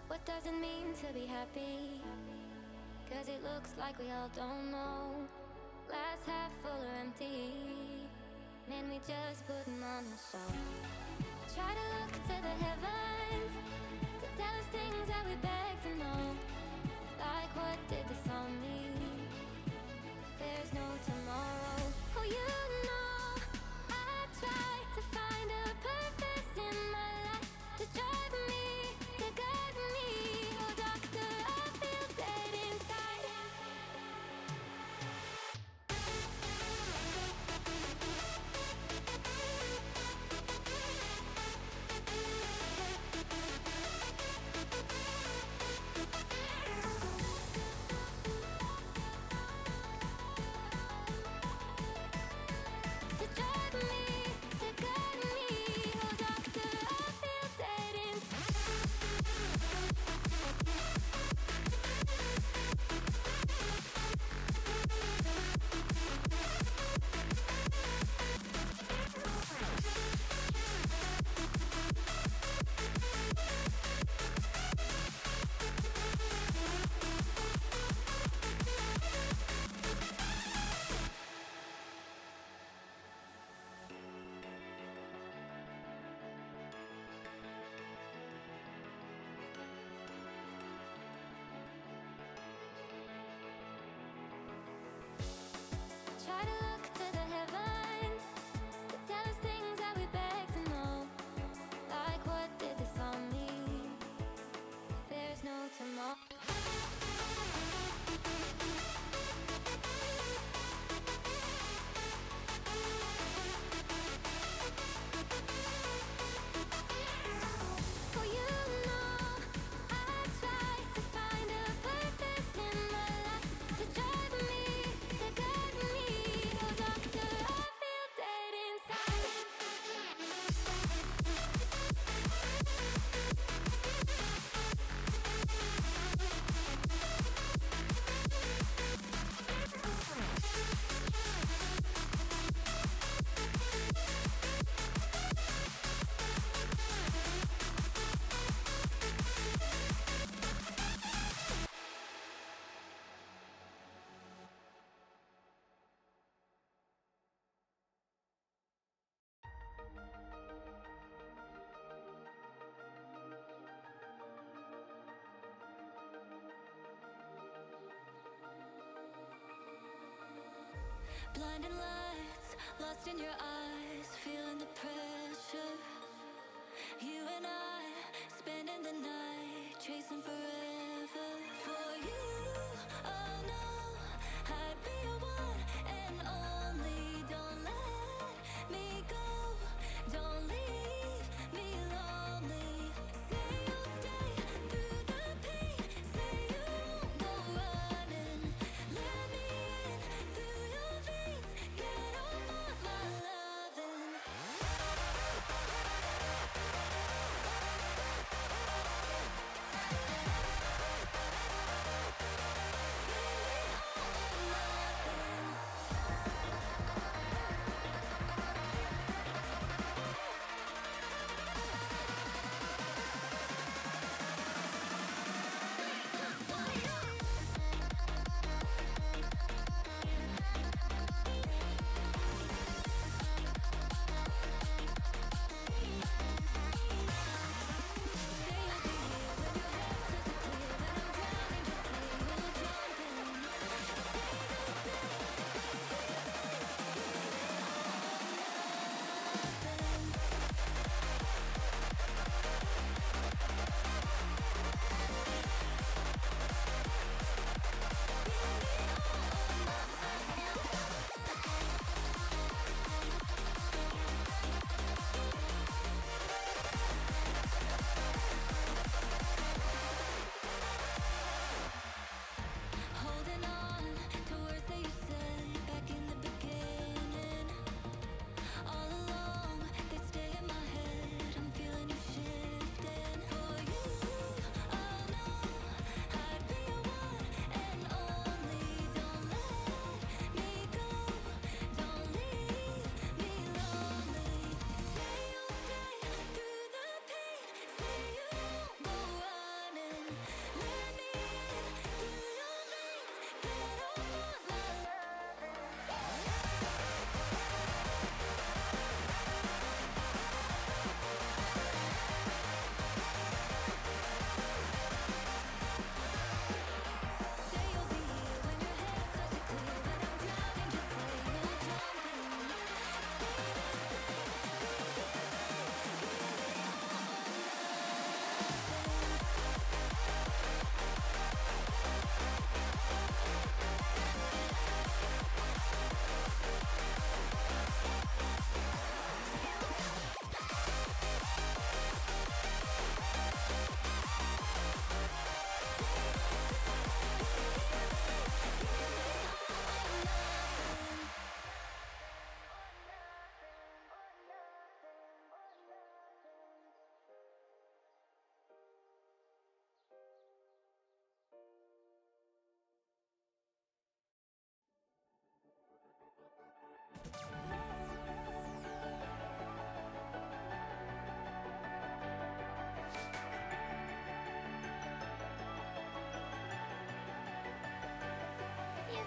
What does it mean to be happy? Cause it looks like we all don't know. Glass half full or empty. Man, we just putting on a show. Try to look to the heavens to tell us things that we beg to know. Like what did this all mean? There's no tomorrow. Oh, you know, I try to find a purpose in my life to drive me, to guide me. Oh, doctor, I feel dead inside. To drive me, to guide me. Oh, doctor, I feel dead inside. Try to look to the heavens to tell us things that we beg to know. Like what did this all mean? There's no tomorrow. Oh, you know, I try to find a purpose in my life to drive me, to guide me. Oh, doctor, I feel dead inside. Blinding lights, lost in your eyes, feeling the pressure. You and I, spending the night, chasing forever. For you, oh no, I'd be your one and only. Don't let me go, don't leave me lonely. Say you'll stay through the pain, say you won't go running. Let me in through your veins, get off on my loving.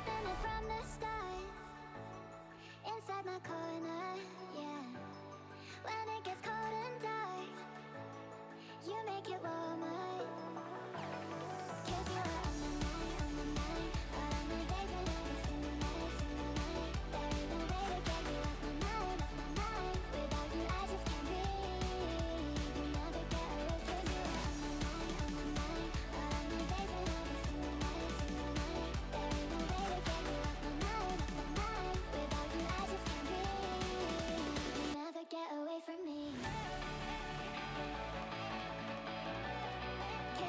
been there from the start. Inside my corner, yeah. When it gets cold and dark, you make it warmer. 'Cause you are on my mind, all of my days and every single night, single night. There ain't no way to get you off my mind, off my mind. Without you, I just can't breathe. You never get away 'cause you are on my mind, all of my days and every single night, single night. There ain't no way to get you off my mind, off my mind. Without you, I just can't breathe. You never get away from me. 'Cause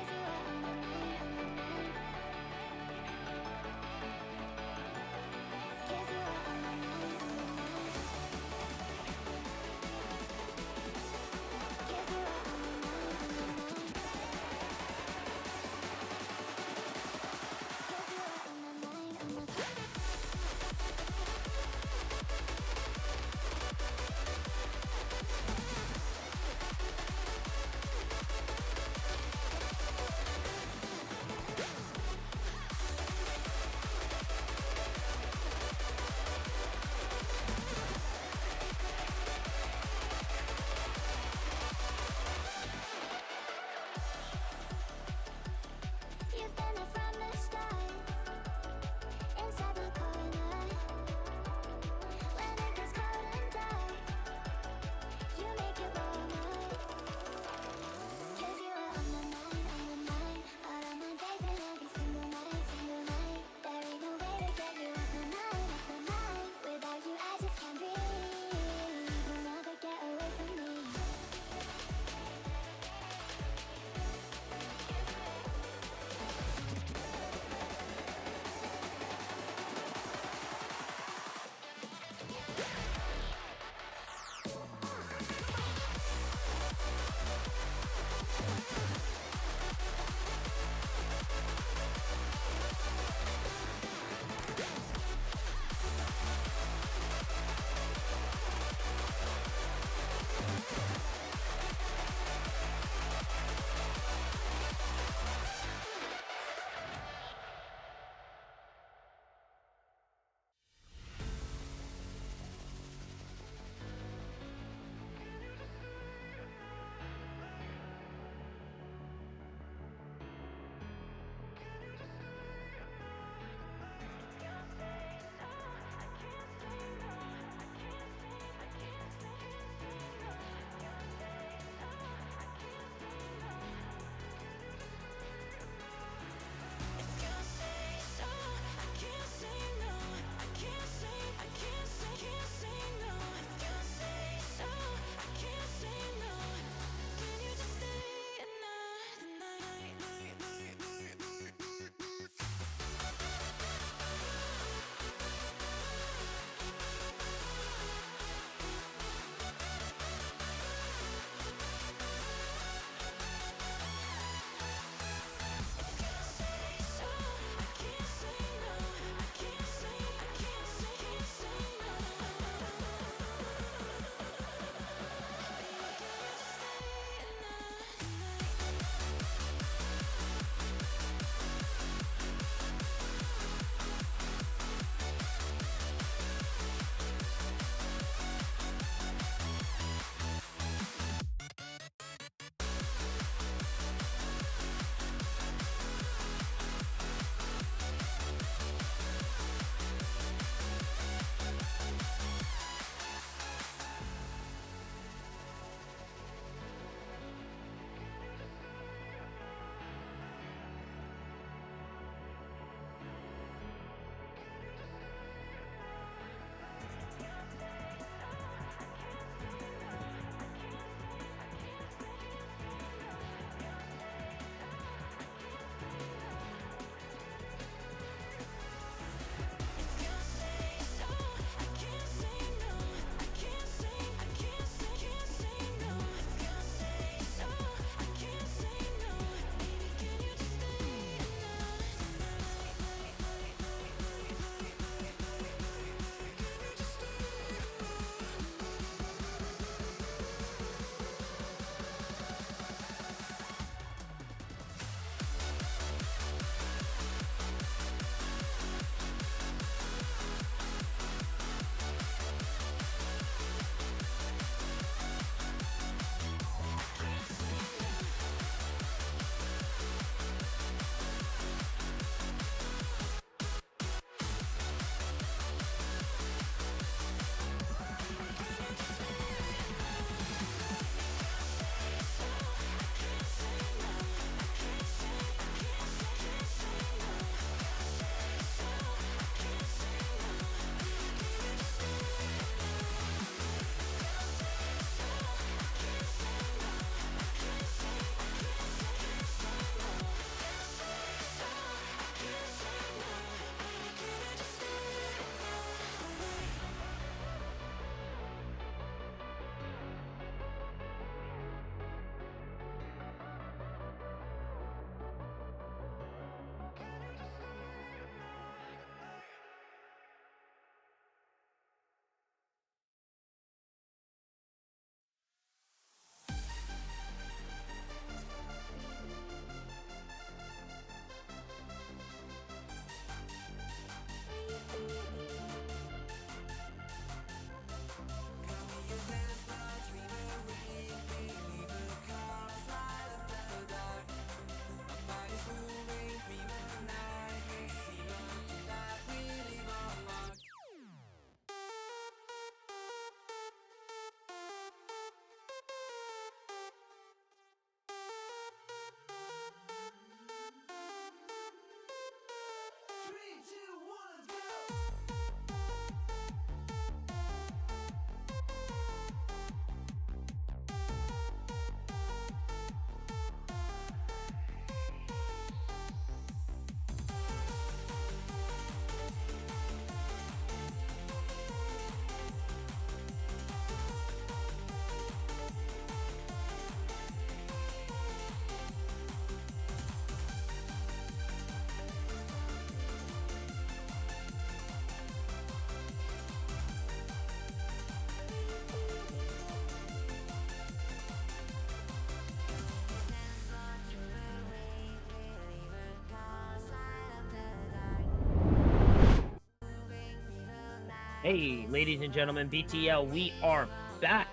Hey, ladies and gentlemen, BTL, we are back.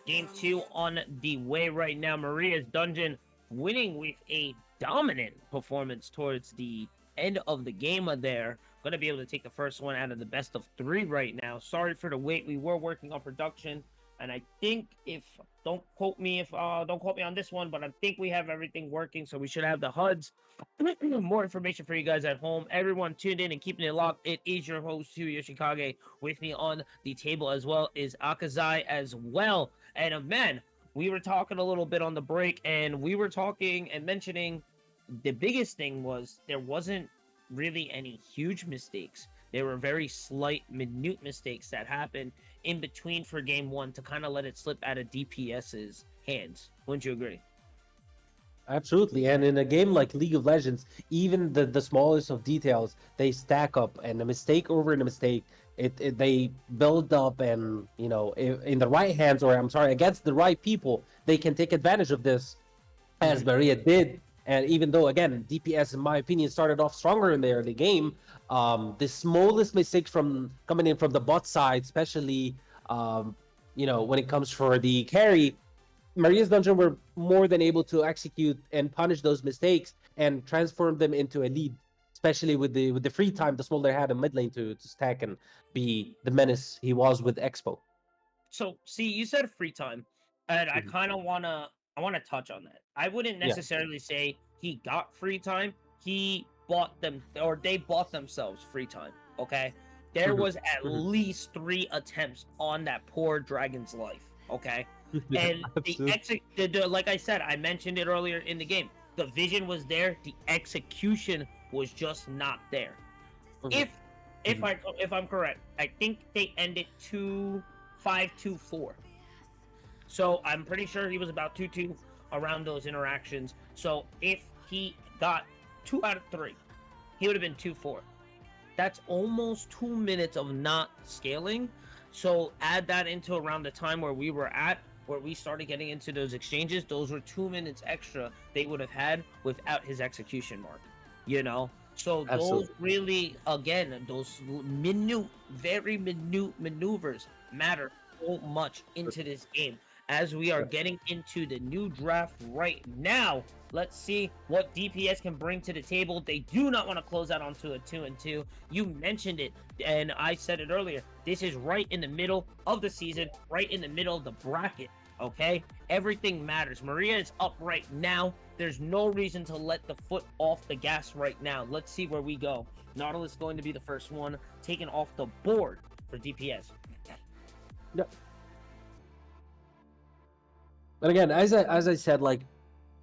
Game 2 on the way right now. Maria's Dungeon winning with a dominant performance towards the end of the game there. Going to be able to take the first one out of the best of 3 right now. Sorry for the wait. We were working on production, and I think if don't quote me on this one, but I think we have everything working, so we should have the HUDs. More information for you guys at home. Everyone tuned in and keeping it locked. It is your host, Huey Yoshikage. With me on the table as well is Akazai as well. And man, we were talking a little bit on the break, and we were talking and mentioning the biggest thing was there wasn't really any huge mistakes. There were very slight, minute mistakes that happened in between for game 1 to kind of let it slip out of DPS's hands. Wouldn't you agree? Absolutely. And in a game like League of Legends, even the smallest of details, they stack up, and a mistake over a mistake, they build up, and in the right hands, or I'm sorry, against the right people, they can take advantage of this, as Maria did. And even though, again, DPS, in my opinion, started off stronger in the early game, the smallest mistake from coming in from the bot side, especially, when it comes for the carry, Maria's Dungeon were more than able to execute and punish those mistakes and transform them into a lead, especially with the free time the small they had in mid lane to stack and be the menace he was with Expo. So, see, you said free time, and I Mhm. kind of wanna touch on that. I wouldn't Yeah. necessarily say he got free time. He bought them, or they bought themselves free time. Okay, there Mhm. was at Mhm. least 3 attempts on that poor dragon's life. Okay, Yeah, and absolutely. like I said, I mentioned it earlier in the game. The vision was there. The execution was just not there. Mhm. If Mhm. if I'm correct, I think they ended 2-5-2-4. So I'm pretty sure he was about 2-2 around those interactions. So if he got 2 out of 3, he would have been 2-4. That's almost 2 minutes of not scaling. So add that into around the time where we were at, where we started getting into those exchanges. Those were 2 minutes extra they would have had without his execution mark. You know? So those Absolutely. really, again, those minute, very minute maneuvers matter so much into this game. As we are Yeah. getting into the new draft right now, let's see what DPS can bring to the table. They do not want to close out onto a 2-2. You mentioned it, and I said it earlier. This is right in the middle of the season, right in the middle of the bracket. Okay, everything matters. Maria is up right now. There's no reason to let the foot off the gas right now. Let's see where we go. Nautilus is going to be the first one taken off the board for DPS. Yeah. But again, as I said, like,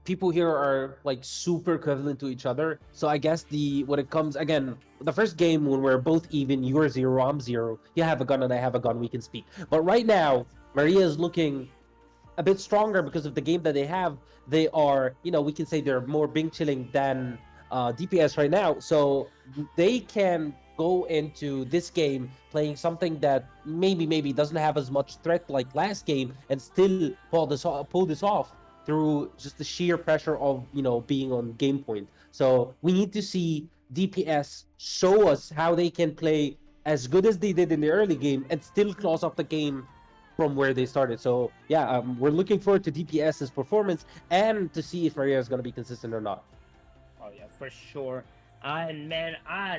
people here are like super equivalent to each other. So I guess the when it comes, again, the first game when we're both even, you're 0, I'm 0. You have a gun and I have a gun, we can speak. But right now, Maria is looking a bit stronger because of the game that they have. They are, we can say they're more Bing chilling than DPS right now. So they can go into this game playing something that maybe doesn't have as much threat like last game, and still pull this off through just the sheer pressure of being on game point. So we need to see DPS show us how they can play as good as they did in the early game and still close up the game from where they started. So yeah, we're looking forward to DPS's performance and to see if Maria is going to be consistent or not. Oh yeah, for sure. And man,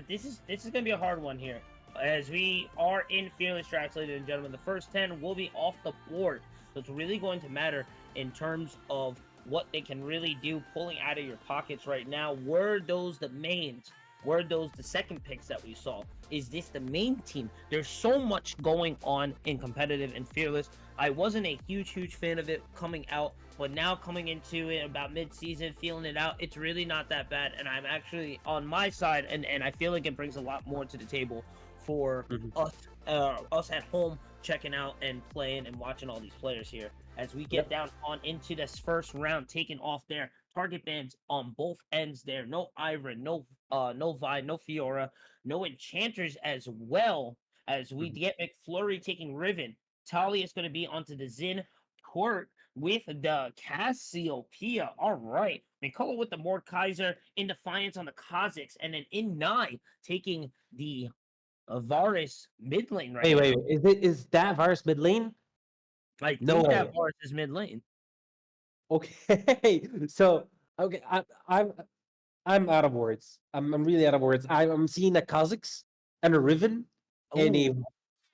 this is gonna be a hard one here, as we are in fearless tracks, ladies and gentlemen. The first 10 will be off the board, so it's really going to matter in terms of what they can really do, pulling out of your pockets right now. Were those the mains? Were those the second picks that we saw? Is this the main team? There's so much going on in competitive and fearless. I wasn't a huge fan of it coming out, but now coming into it about mid-season, feeling it out, it's really not that bad. And I'm actually on my side, and I feel like it brings a lot more to the table for Mhm. us at home checking out and playing and watching all these players here. As we get Yep. down on into this first round, taking off there. Target bans on both ends there. No Ivern, no Vi, no Fiora, no Enchanters as well, as we Mhm. get McFlurry taking Riven. Talia is going to be onto the Zin court with the Cassiopeia. All right. McCullough with the Mordekaiser in Defiance on the Kazakhs. And then in 9, taking the Varus mid lane right Wait, now. wait, is that Varus mid lane? I No think that way. Varus is mid lane. Okay, so okay, I'm out of words. I'm really out of words. I'm seeing a Kha'Zix and a Riven and a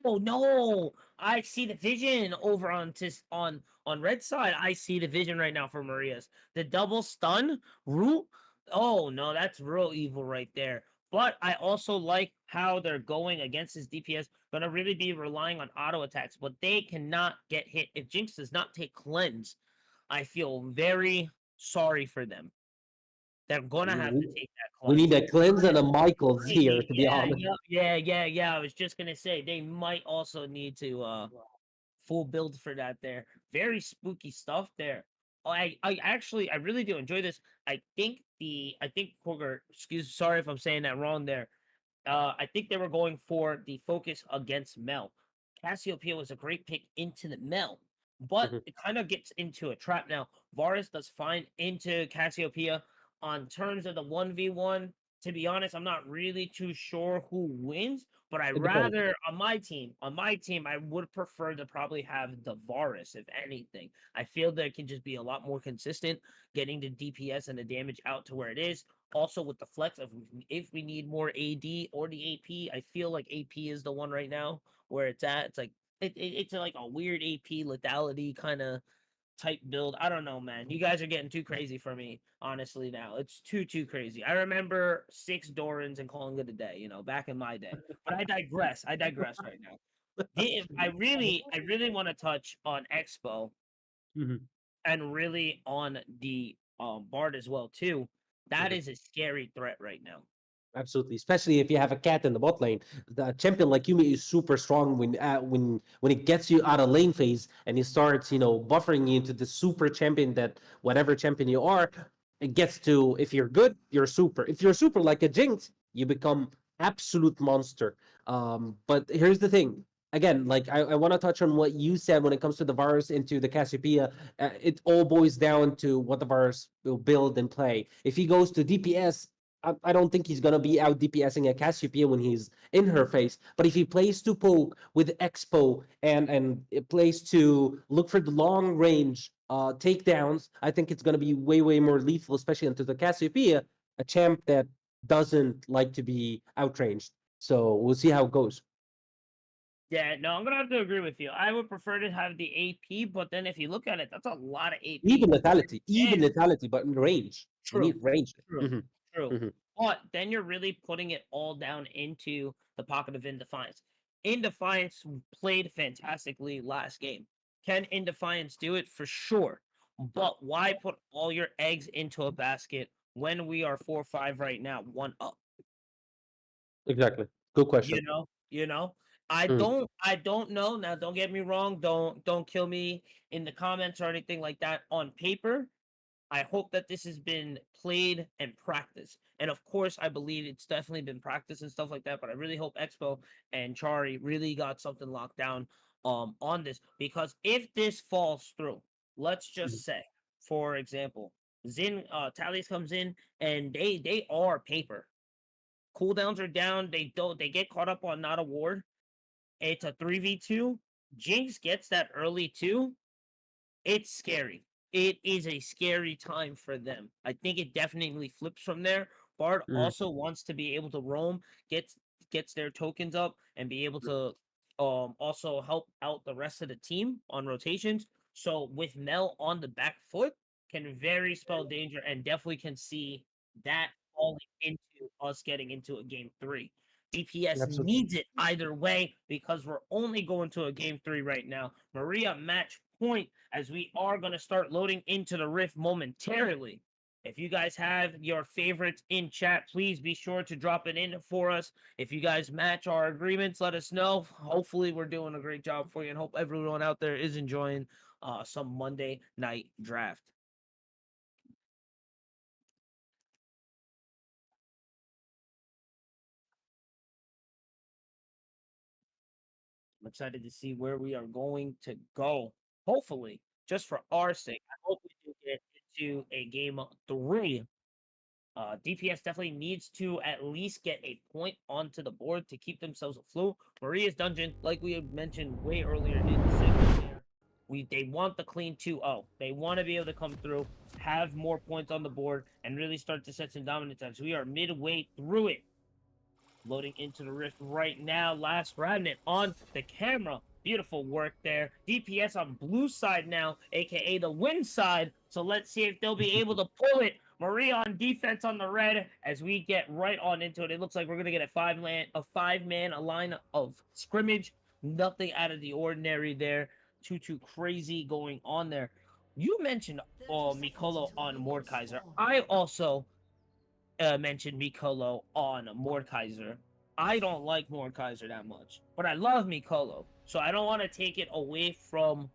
Oh, oh no! I see the vision over on on red side. I see the vision right now for Maria's. The double stun root. Oh no, that's real evil right there. But I also like how they're going against his DPS. Gonna really be relying on auto attacks, but they cannot get hit. If Jinx does not take cleanse, I feel very sorry for them. They're gonna have to take that we need cleanse. a cleanse and a Michaels here, to be Yeah, honest. yeah. I was just gonna say they might also need to full build for that there. Very spooky stuff there. I actually I really do enjoy this. I think Porger, excuse sorry if I'm saying that wrong there. I think they were going for the focus against Mel. Cassiopeia was a great pick into the Mel, but Mhm. it kind of gets into a trap now. Varus does fine into Cassiopeia on terms of the 1v1. To be honest, I'm not really too sure who wins, but I It depends. rather on my team, I would prefer to probably have the Varus, if anything. I feel that it can just be a lot more consistent, getting the DPS and the damage out to where it is. Also with the flex, if we need more AD or the AP, I feel like AP is the one right now where it's at. It's like it's like a weird AP lethality kind of type build. I don't know, man. You guys are getting too crazy for me, honestly. Now it's too crazy. I remember 6 Dorans and calling it a day, back in my day. But I digress. I digress right now. I really want to touch on Expo Mhm. and really on the Bard as well too. That Mhm. is a scary threat right now. Absolutely, especially if you have a cat in the bot lane. The champion like Yumi is super strong when it gets you out of lane phase and he starts, buffering you into the super champion that whatever champion you are, it gets to if you're good, you're super. If you're super like a Jinx, you become absolute monster. But here's the thing. Again, like I want to touch on what you said when it comes to the Varus into the Cassiopeia. It all boils down to what the Varus will build and play. If he goes to DPS, I don't think he's gonna be out DPSing a Cassiopeia when he's in her face. But if he plays to poke with Expo and it plays to look for the long range takedowns, I think it's gonna be way more lethal, especially into the Cassiopeia, a champ that doesn't like to be outranged. So we'll see how it goes. Yeah, no, I'm gonna have to agree with you. I would prefer to have the AP, but then if you look at it, that's a lot of AP. Even And lethality, but in range. We true, need range. true, Hmm. true. Hmm. But then you're really putting it all down into the pocket of Indefiance. Indefiance played fantastically last game. Can Indefiance do it? For sure. But why put all your eggs into a basket when we are 4-5 right now, one up? Exactly. Good question. You know. I Mhm. don't know. Now don't get me wrong. Don't kill me in the comments or anything like that. On paper, I hope that this has been played and practiced. And of course, I believe it's definitely been practiced and stuff like that. But I really hope Expo and Chari really got something locked down on this. Because if this falls through, let's Mhm. just say, for example, Zin Tallies comes in and they are paper. Cooldowns are down, they get caught up on not a ward. It's a 3v2. Jinx gets that early too. It's scary. It is a scary time for them. I think it definitely flips from there. Bard Mhm. also wants to be able to roam, gets their tokens up, and be able to also help out the rest of the team on rotations. So with Mel on the back foot, can very spell danger and definitely can see that falling into us getting into a game 3. DPS Absolutely. needs it either way because we're only going to a game 3 right now. Maria match point as we are going to start loading into the rift momentarily. If you guys have your favorites in chat, please be sure to drop it in for us. If you guys match our agreements, let us know. Hopefully, we're doing a great job for you, and hope everyone out there is enjoying some Monday night draft. I'm excited to see where we are going to go. Hopefully, just for our sake, I hope we do get into a game 3 DPS definitely needs to at least get a point onto the board to keep themselves afloat. Maria's dungeon, like we had mentioned way earlier in the segment there, they want the clean 2-0. They want to be able to come through, have more points on the board, and really start to set some dominance. As we are midway through it. Loading into the rift right now. Last Ravent on the camera. Beautiful work there. DPS on blue side now, aka the win side. So let's see if they'll be able to pull it. Maria on defense on the red as we get right on into it. It looks like we're gonna get a five-man line of scrimmage. Nothing out of the ordinary there. Too crazy going on there. You mentioned 30 Mikolo seconds until on ring Mordekaiser. spawn. I also mentioned Mikolo on Mordekaiser. I don't like Mordekaiser that much, but I love Mikolo, so I don't want to take it away from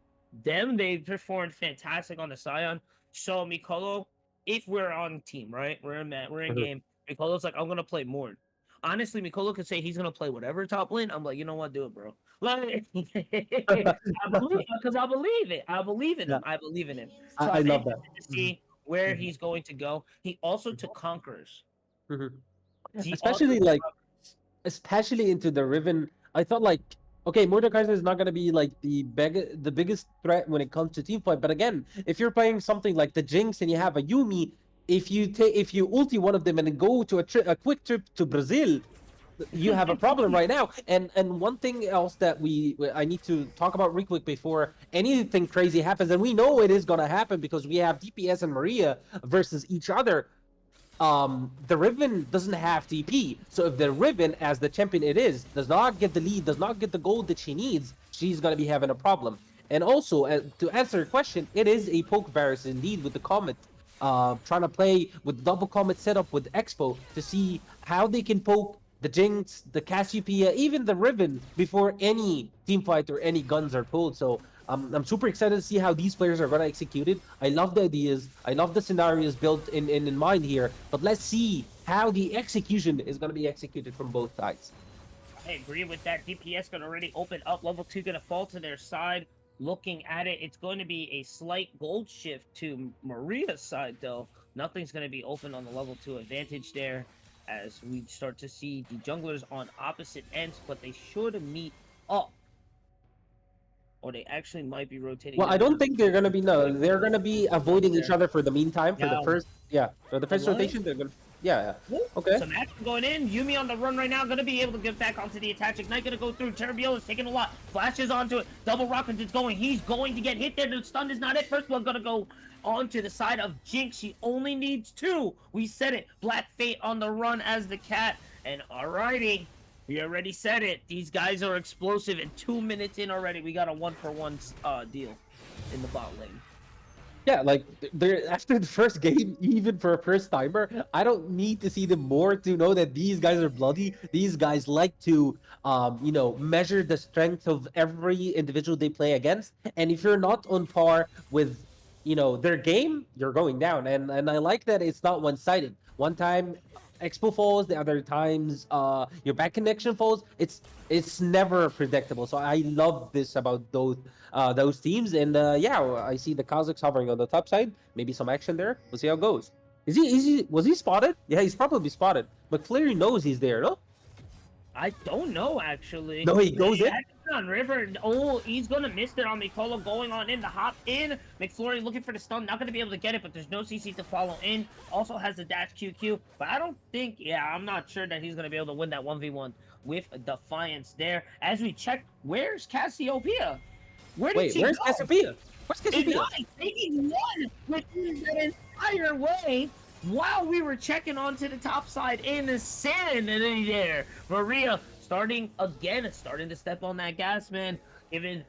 them. They performed fantastic on the Scion. So Mikolo, if we're on team, right? We're in Mhm. game. Mikolo's like, I'm gonna play Mord. Honestly, Mikolo could say he's gonna play whatever top lane. I'm like, you know what, do it, bro. Like, I believe because I believe it. I believe in Yeah, him. I believe in him. Minions So I I'm love that. interested to Mhm, see where mhm, he's going to go. He also took Conquerors. mhm. He also Especially like, especially into the Riven. I thought like, okay, Mordekaiser is not gonna be like the biggest threat when it comes to team fight. But again, if you're playing something like the Jinx and you have a Yumi, if you ulti one of them and then go to a quick trip to Brazil, you have a problem right now. And one thing else that I need to talk about real quick before anything crazy happens, and we know it is gonna happen because we have DPS and Maria versus each other. The Riven doesn't have TP. So if the Riven, as the champion it is, does not get the lead, does not get the gold that she needs, she's gonna be having a problem. And also, to answer your question, it is a poke virus indeed with the Comet. Trying to play with double Comet setup with Expo to see how they can poke the Jinx, the Cassiopeia, even the Riven before any team fight or any guns are pulled. So I'm super excited to see how these players are going to execute it. I love the ideas. I love the scenarios built in mind here. But let's see how the execution is going to be executed from both sides. I agree with that. DPS gonna already open up. Level 2 gonna fall to their side. Looking at it, it's going to be a slight gold shift to Maria's side, though. Nothing's gonna be open on the level 2 advantage there, as we start to see the junglers on opposite ends, but they should meet up. Or they actually might be rotating Well, I down. don't think they're going to be, no, they're going to be avoiding each There. other for the meantime. For the Yeah. first, yeah, for the first What? rotation, they're going to, yeah. Whoop. Okay. Some action going in. Yumi on the run right now. Gonna be able to get back onto the attach. Ignite gonna go through. Terbiel is taking a lot. Flashes onto it. Double rockets is going. He's going to get hit there. The stun is not it. First one gonna go onto the side of Jinx. She only needs 2. We said it. Black Fate on the run as the cat. And alrighty. We already said it. These guys are explosive. And 2 minutes in already, we got a 1-for-1 deal in the bot lane. Yeah, like they're after the first game, even for a first timer, I don't need to see them more to know that these guys are bloody. These guys like to, measure the strength of every individual they play against. And if you're not on par with, their game, you're going down. And I like that it's not one-sided. One time, Expo falls. The other times, your back connection falls. It's never predictable. So I love this about those teams. And yeah, I see the Kazakhs hovering on the top side. Maybe some action there. We'll see how it goes. Was he spotted? Yeah, he's probably spotted. McFlurry knows he's there, no? I don't know, actually. No, he goes in? On River. Oh, he's gonna miss it on Mikolo going on in the hop in. McFlurry looking for the stun. Not gonna be able to get it, but there's no CC to follow in. Also has the dash QQ, but I don't think, I'm not sure that he's gonna be able to win that 1v1 with Defiance there. As we check, where's Cassiopeia? Where did Wait, she where's go? Cassiopeia? Where's Cassiopeia? Ignite taking one within that entire way while we were checking onto the top side. Insanity there. Maria starting to step on that gas, man, giving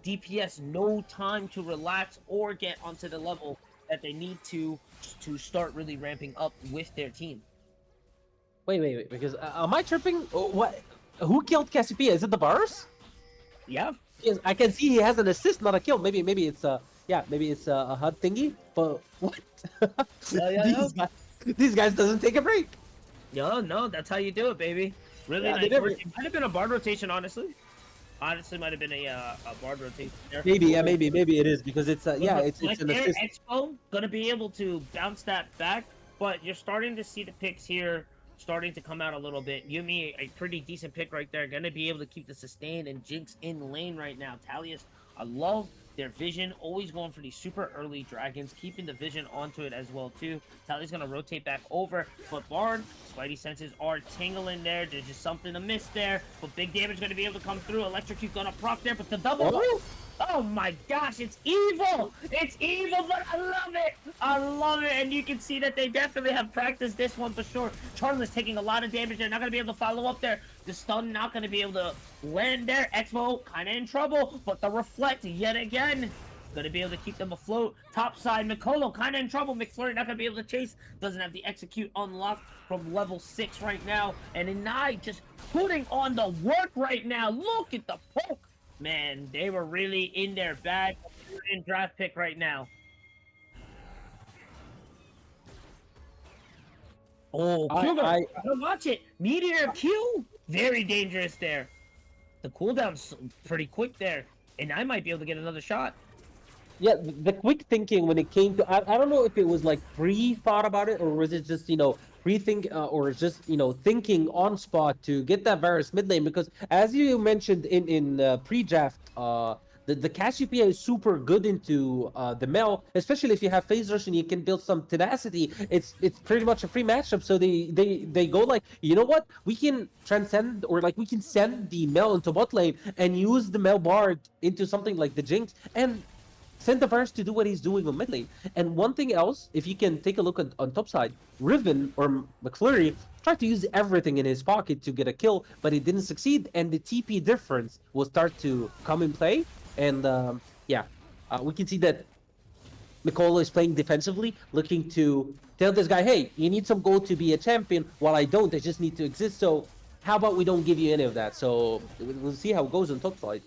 DPS no time to relax or get onto the level that they need to start really ramping up with their team. Wait, because am I tripping? Oh, what? Who killed Cassiopeia? Is it the Varus? Yeah. Yes, I can see he has an assist, not a kill. Maybe it's maybe it's a HUD thingy. But what? Yeah. These guys doesn't take a break. No, that's how you do it, baby. Really Yeah, nice they never- work. It might have been a bard rotation, honestly. Honestly, might have been a bard rotation there. Maybe it is because it's it's But an there, assist. Expo gonna be able to bounce that back. but you're starting to see the picks here starting to come out a little bit. Yumi, a pretty decent pick right there. Gonna be able to keep the sustain and Jinx in lane right now. Talius, I love their vision, always going for these super early dragons, keeping the vision onto it as well too. Tali's gonna rotate back over, but Bard, Spidey senses are tingling there. There's just something to miss there, but big damage gonna be able to come through. Electrocute gonna proc there, but the double. Oh my gosh, it's evil! It's evil, but I love it! I love it, and you can see that they definitely have practiced this one for sure. Charlie's taking a lot of damage. They're not going to be able to follow up there. The stun not going to be able to land there. Expo kind of in trouble, but the reflect yet again. Going to be able to keep them afloat. Top side, Mikolo kind of in trouble. McFlurry not going to be able to chase. Doesn't have the execute unlocked from level 6 right now. And Inai just putting on the work right now. Look at the poke. Man, they were really in their bag. In draft pick right now. Oh, Q I don't watch it. Meteor Q, very dangerous there. The cooldown's pretty quick there, and I might be able to get another shot. Yeah, the quick thinking when it came to I don't know if it was like pre-thought about it or was it just pre-think or just thinking on spot to get that Varus mid lane, because as you mentioned in pre-draft, the Cassiopeia is super good into the Mel, especially if you have phase rush and you can build some tenacity. It's pretty much a free matchup, so they go like, you know what, we can transcend, or like we can send the Mel into bot lane and use the Mel Bard into something like the Jinx and send the Varus to do what he's doing on mid lane. And one thing else, if you can take a look on top side, Riven or McFlurry tried to use everything in his pocket to get a kill, but it didn't succeed, and the TP difference will start to come in play. And we can see that Mikolo is playing defensively, looking to tell this guy, hey, you need some gold to be a champion, while I don't, I just need to exist, so how about we don't give you any of that? So we'll see how it goes on top side.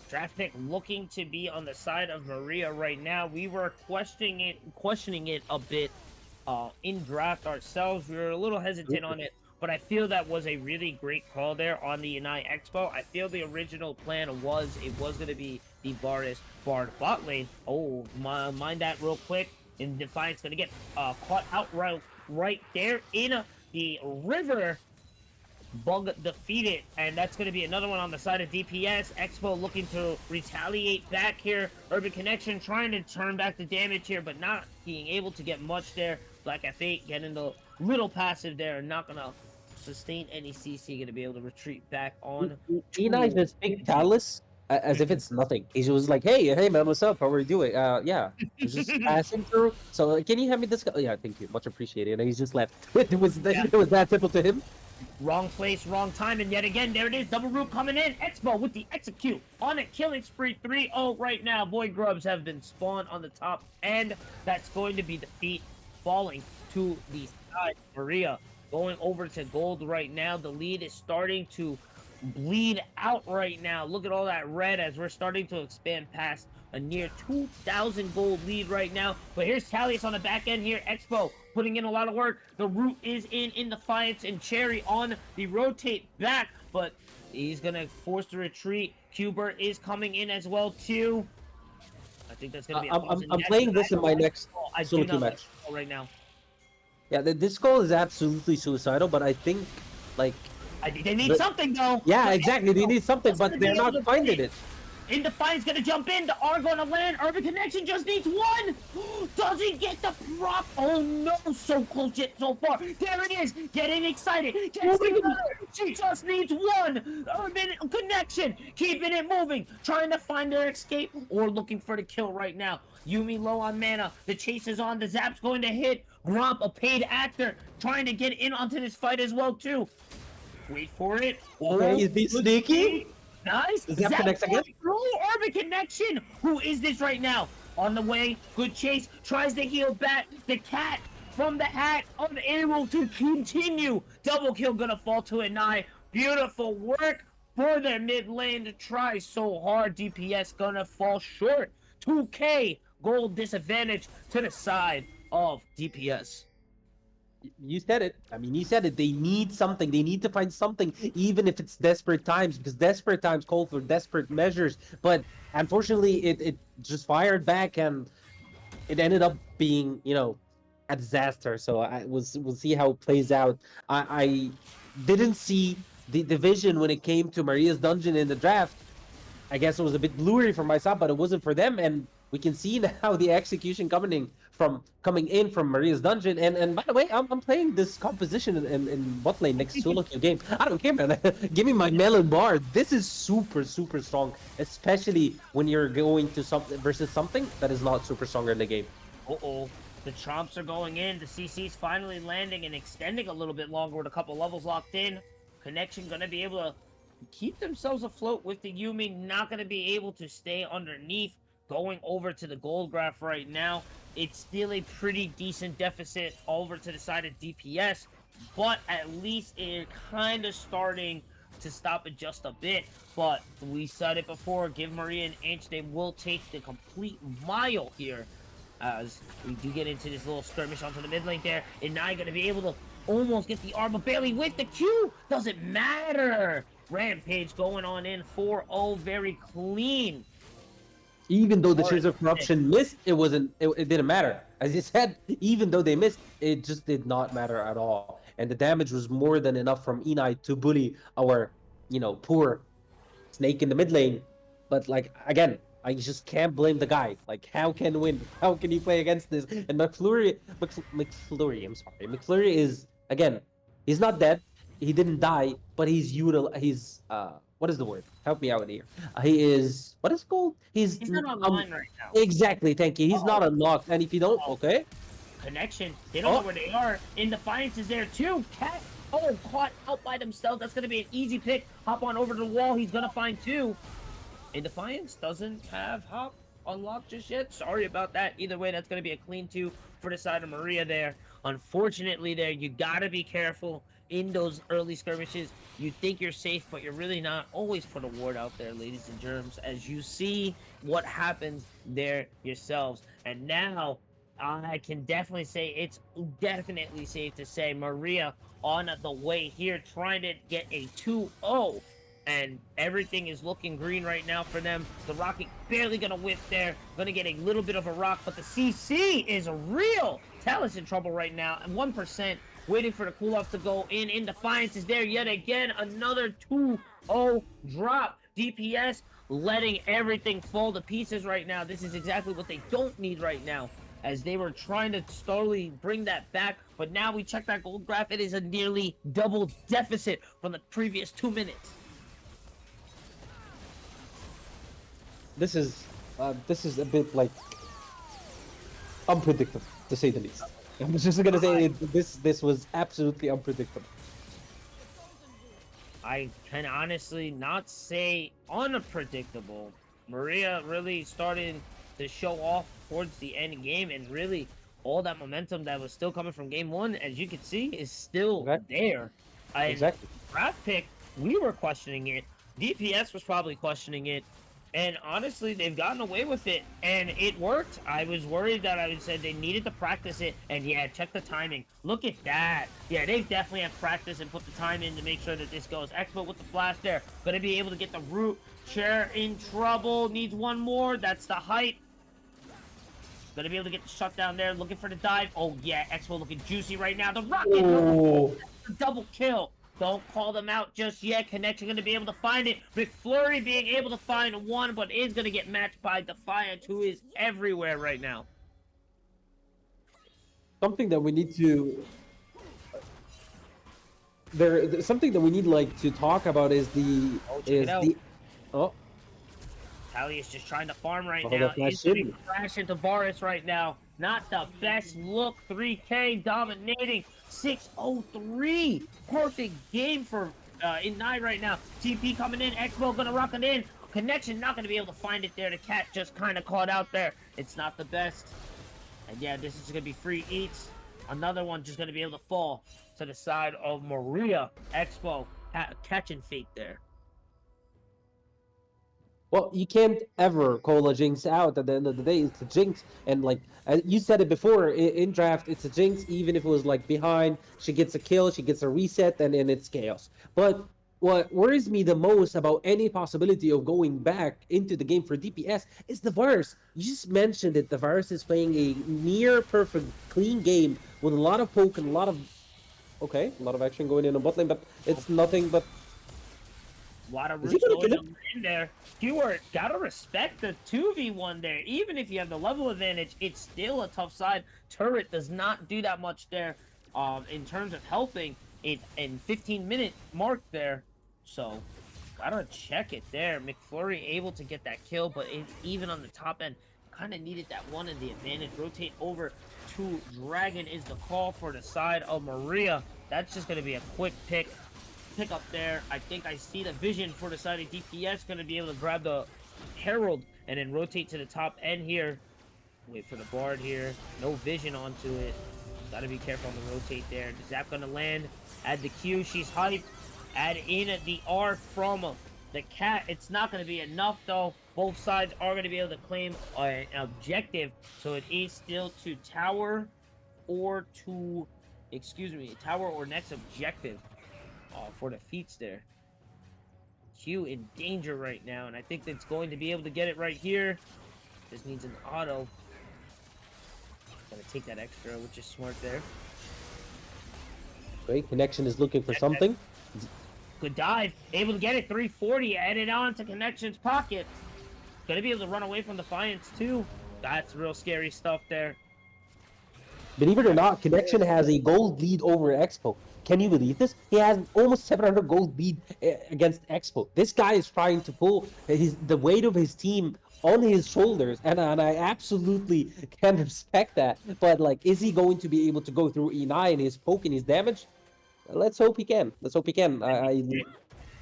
Draft pick looking to be on the side of Maria right now. We were questioning it a bit in draft ourselves. We were a little hesitant on it, but I feel that was a really great call there on the Unite Expo. I feel the original plan was going to be the Varus Bard bot lane. Oh, mind that real quick. And Defiant's going to get caught out right there in the river. Bug defeated, and that's going to be another one on the side of DPS. Expo looking to retaliate back here. Urban Connection trying to turn back the damage here, but not being able to get much there. Black F8 getting the little passive there, not going to sustain any CC, going to be able to retreat back on. Eni just picked Talus as if it's nothing. He was like, hey man, what's up? How are you doing? Yeah, he's just passing through. So can you hand me this guy? Oh, yeah, thank you, much appreciated. And he's just left. It was that simple to him. Wrong place, wrong time, and yet again, there it is. Double root coming in. Expo with the execute on a killing spree. 3-0 right now. Void Grubs have been spawned on the top end. That's going to be defeat, falling to the side. Maria going over to gold right now. The lead is starting to bleed out right now. Look at all that red as we're starting to expand past a near 2,000 gold lead right now. But here's Talius on the back end here. Expo putting in a lot of work. The root is in Defiance, and Cherry on the rotate back, but he's gonna force the retreat. Cuber is coming in as well too. I think that's gonna be. I'm playing this in my next solo match right now. Yeah, this goal is absolutely suicidal, but I think like they need something though. Yeah, exactly. They need something, but they're not finding it. In Defiance gonna jump in. The R gonna land. Urban Connection just needs one. Does he get the prop? Oh no, so close yet so far. There it is. Getting excited. She just needs one. Urban Connection keeping it moving. Trying to find their escape or looking for the kill right now. Yumi low on mana. The chase is on. The zap's going to hit. Grump, a paid actor, trying to get in onto this fight as well too. Wait for it. Okay, is he sneaky? Nice. Zap connects again. Urban Connection. Who is this right now? On the way. Good chase. Tries to heal back. The cat from the hat. Unable to continue. Double kill gonna fall to Inai. Beautiful work for their mid lane to try so hard. DPS gonna fall short. 2K gold disadvantage to the side of DPS. You said it. I mean, you said it. They need something. They need to find something, even if it's desperate times, because desperate times call for desperate measures. But unfortunately, it just fired back, and it ended up being, a disaster. So we'll see how it plays out. I didn't see the division when it came to Maria's dungeon in the draft. I guess it was a bit blurry for myself, but it wasn't for them. And we can see now the execution coming in from Maria's dungeon. And by the way, I'm playing this composition in bot lane next to Look game. I don't care, man. Give me my melon bar. This is super strong, especially when you're going to something versus something that is not super strong in the game. Uh-oh. The Trumps are going in. The CC's finally landing and extending a little bit longer with a couple levels locked in. Connection going to be able to keep themselves afloat with the Yumi. Not going to be able to stay underneath. Going over to the gold graph right now. It's still a pretty decent deficit over to the side of DPS. But at least it's kind of starting to stop it just a bit. But we said it before. Give Maria an inch. They will take the complete mile here. As we do get into this little skirmish onto the mid lane there, and now you're gonna be able to almost get the armor barely with the Q. Doesn't matter. Rampage going on in 4-0, very clean. Even though the Shades of Corruption missed, it didn't matter. As you said, even though they missed, it just did not matter at all. And the damage was more than enough from Enei to bully our, poor Snake in the mid lane. But like again, I just can't blame the guy. Like, how can win? How can he play against this? And McFlurry, I'm sorry. McFlurry is, again, he's not dead. He didn't die, but he's what is the word? Help me out here. He is, what is it called? He's not online right now. Exactly, thank you. He's not unlocked. And if you don't, okay. Connection. They don't know where they are. In Defiance is there too. Cat. Oh, caught out by themselves. That's going to be an easy pick. Hop on over to the wall. He's going to find two. And Defiance doesn't have Hop unlocked just yet. Sorry about that. Either way, that's going to be a clean 2 for the side of Maria there. Unfortunately there, you got to be careful in those early skirmishes. You think you're safe, but you're really not. Always put a ward out there, ladies and germs, as you see what happens there yourselves. And now, I can definitely say it's definitely safe to say Maria on the way here, trying to get a 2-0. And everything is looking green right now for them. The Rocket barely gonna whiff there. Gonna get a little bit of a rock, but the CC is real. Talus in trouble right now. And 1% waiting for the cool-off to go in. In Defiance is there yet again. Another 2-0 drop. DPS letting everything fall to pieces right now. This is exactly what they don't need right now, as they were trying to slowly bring that back. But now we check that gold graph. It is a nearly double deficit from the previous 2 minutes. This is a bit like unpredictable, to say the least. I'm just gonna say this was absolutely unpredictable. I can honestly not say unpredictable. Maria really started to show off towards the end game, and really all that momentum that was still coming from game 1, as you can see, is still there. Exactly. Draft pick, we were questioning it. DPS was probably questioning it. And honestly, they've gotten away with it, and it worked. I was worried that I would say they needed to practice it, and yeah, check the timing. Look at that. Yeah, they definitely have practiced and put the time in to make sure that this goes. Expo with the flash there. Gonna be able to get the root. Chair in trouble. Needs one more. That's the height. Gonna be able to get the shutdown there. Looking for the dive. Oh, yeah. Expo looking juicy right now. The rocket. Oh. Double kill. Don't call them out just yet. Connection going to be able to find it. McFlurry being able to find one, but is going to get matched by Defiant, who is everywhere right now. Something that we need to... something that we need, like, to talk about is the... Oh. Tally is just trying to farm right Oh, now. that's He's going to crash into Varus right now. Not the best look. 3K dominating. 603. Perfect game for Ignite right now. TP coming in. Expo gonna rock it in. Connection not gonna be able to find it there. The cat just kind of caught out there. It's not the best. And yeah, this is gonna be free eats. Another one just gonna be able to fall to the side of Maria. Expo catching fate there. Well, you can't ever call a jinx out. At the end of the day, it's a jinx. And like you said it before, in draft, it's a jinx. Even if it was like behind, she gets a kill, she gets a reset, and then it's chaos. But what worries me the most about any possibility of going back into the game for DPS is the Varus. You just mentioned it. The Varus is playing a near perfect, clean game with a lot of poke and a lot of action going in on bot lane, but it's nothing but. A lot of Is he roots gonna going kill to him? in there. Stewart, gotta respect the 2v1 there. Even if you have the level advantage, it's still a tough side. Turret does not do that much there in terms of helping it in 15-minute mark there. So, gotta check it there. McFlurry able to get that kill, but even on the top end, kind of needed that one in the advantage. Rotate over to Dragon is the call for the side of Maria. That's just going to be a quick pick up there. I think I see the vision for the side of DPS. Going to be able to grab the Herald and then rotate to the top end here. Wait for the Bard here. No vision onto it. Gotta be careful on the rotate there. The Zap gonna land. Add the Q. She's hyped. Add in the R from the Cat. It's not gonna be enough though. Both sides are gonna be able to claim an objective. So it is still to tower or to, excuse me, tower or next objective for the feats there. Q in danger right now, and I think it's going to be able to get it right here. Just needs an auto. Gonna take that extra, which is smart there. Great connection is looking for something. Good dive. Able to get it. 340. Added on to Connection's pocket. Gonna be able to run away from Defiance too. That's real scary stuff there. Believe it or not, Connection has a gold lead over Expo. Can you believe this? He has almost 700 gold lead against Expo. This guy is trying to pull the weight of his team on his shoulders, and I absolutely can respect that. But like, is he going to be able to go through E9, his poke and his damage? Let's hope he can. Let's hope he can.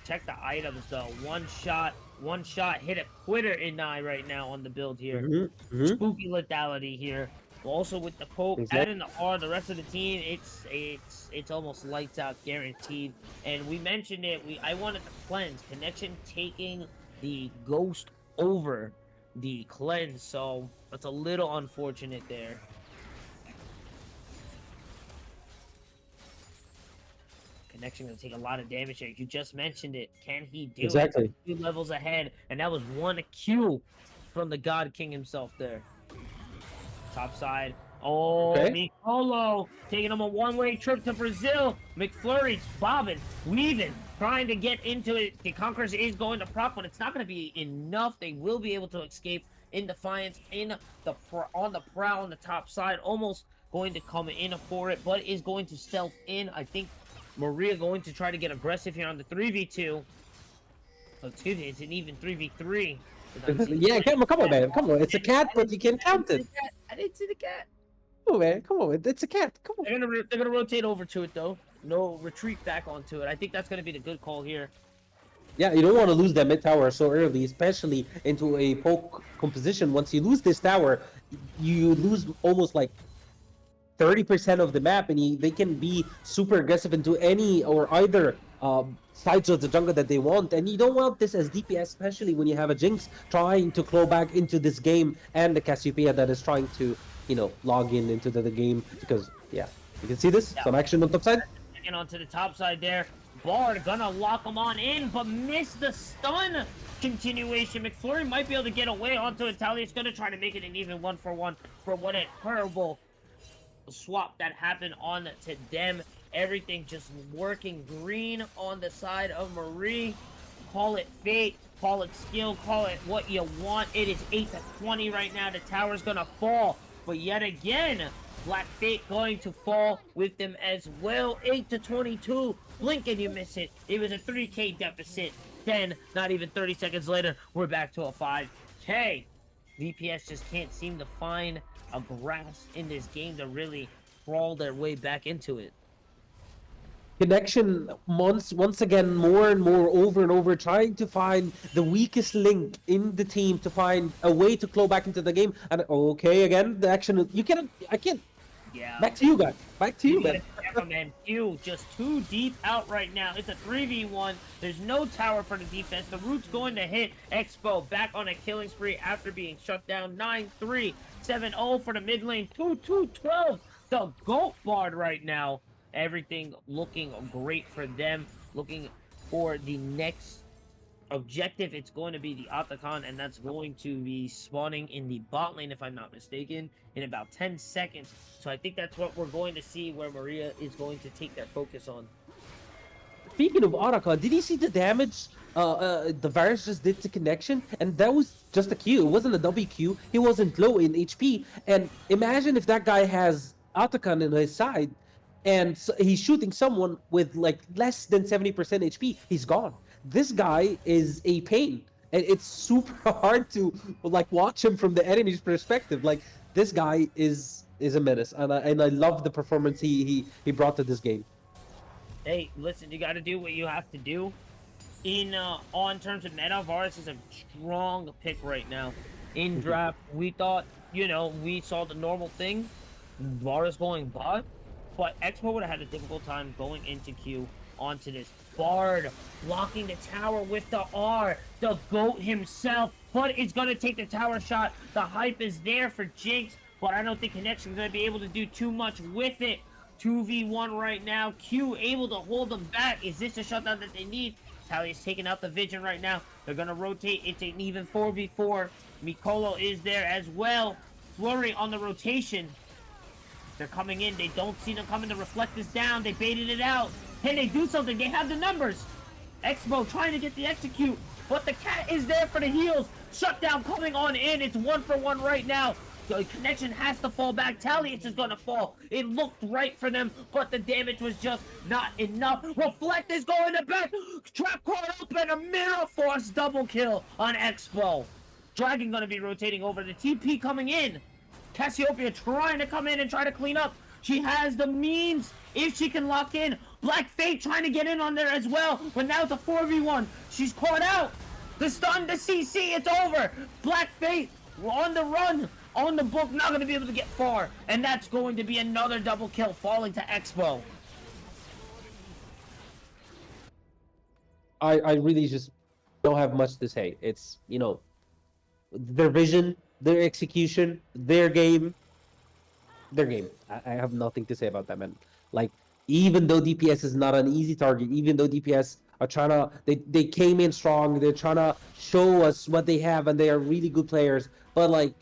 Check the items though. One shot, hit a quitter in Nye right now on the build here. Spooky lethality here. Also with the poke, adding the R, the rest of the team, it's almost lights out guaranteed. And we mentioned it. I wanted to cleanse. Connection taking the ghost over the cleanse, so that's a little unfortunate there. Connection gonna take a lot of damage here. You just mentioned it. Can he do it? 2 levels ahead, and that was 1 Q from the God King himself there. Top side. Oh, Mikolo taking him a one-way trip to Brazil. McFlurry's bobbing, weaving, trying to get into it. The Conquerors is going to proc, but it's not going to be enough. They will be able to escape in Defiance, on the prowl on the top side. Almost going to come in for it, but is going to stealth in. I think Maria going to try to get aggressive here on the 3v2. Oh, excuse me, it's an even 3v3. Yeah, come on, man. Come on. It's a cat, but you can count it. I didn't see the cat. Come on, man. Come on. It's a cat. Come on. They're gonna rotate over to it though. No retreat back onto it. I think that's gonna be the good call here. Yeah, you don't want to lose that mid tower so early, especially into a poke composition. Once you lose this tower, you lose almost like 30% of the map, and they can be super aggressive into any or either sides of the jungle that they want. And you don't want this as DPS, especially when you have a Jinx trying to claw back into this game, and the Cassiopeia that is trying to, log into the game. Because, yeah, you can see this. Some action on top side. Getting onto the top side there. Bard gonna lock him on in, but miss the stun continuation. McFlurry might be able to get away onto it. Talia's gonna try to make it an even 1-for-1 for what a terrible swap that happened on to them. Everything just working green on the side of Marie. Call it fate, call it skill, call it what you want. It is 8-20 right now. The tower's gonna fall, but yet again, Black Fate going to fall with them as well. 8-22. Blink and you miss it. It was a 3K deficit. Then, not even 30 seconds later, we're back to a 5K. DPS just can't seem to find a grasp in this game to really crawl their way back into it. Connection once again more and more over and over, trying to find the weakest link in the team to find a way to claw back into the game. And okay, again, the action, I can't. Yeah. Back to you guys. Back to you, man. Man. Q just too deep out right now. It's a 3v1. There's no tower for the defense. The root's going to hit Expo back on a killing spree after being shut down. 9-3, 7-0 for the mid lane. 2-2-12. The GOAT Bard right now. Everything looking great for them. Looking for the next objective. It's going to be the Otacon, and that's going to be spawning in the bot lane, if I'm not mistaken, in about 10 seconds. So I think that's what we're going to see, where Maria is going to take their focus on. Speaking of Otacon, did you see the damage the virus just did to connection? And that was just a Q. It wasn't a WQ. He wasn't low in HP. And imagine if that guy has Otacon in his side and he's shooting someone with like less than 70% HP. He's gone. This guy is a pain. And it's super hard to like watch him from the enemy's perspective. Like this guy is a menace. And I love the performance he brought to this game. Hey, listen, you got to do what you have to do. On terms of meta, Varus is a strong pick right now. In draft, we thought, we saw the normal thing, Varus going bot, but Expo would have had a difficult time going into Q onto this. Bard blocking the tower with the R, the GOAT himself, but it's going to take the tower shot. The hype is there for Jinx, but I don't think Connection's going to be able to do too much with it. 2v1 right now. Q able to hold them back. Is this the shutdown that they need? Tally's taking out the vision right now. They're going to rotate. It's an even 4v4. Mikolo is there as well. Flurry on the rotation. They're coming in. They don't see them coming to reflect this down. They baited it out. Can they do something? They have the numbers. Expo trying to get the execute, but the cat is there for the heals. Shutdown coming on in. It's 1-for-1 right now. The Connection has to fall back. Tallius is going to fall. It looked right for them, but the damage was just not enough. Reflect is going to back. Trap card open. A Mirror Force double kill on Expo. Dragon going to be rotating over. The TP coming in. Cassiopeia trying to come in and try to clean up. She has the means if she can lock in. Black Fate trying to get in on there as well, but now it's a 4v1. She's caught out. The stun, the CC, it's over. Black Fate on the run. On the book, not going to be able to get far. And that's going to be another double kill falling to Expo. I really just don't have much to say. It's, their vision, their execution, their game. I have nothing to say about that, man. Like, even though DPS is not an easy target, even though DPS are trying to, they came in strong, they're trying to show us what they have, and they are really good players. But, like,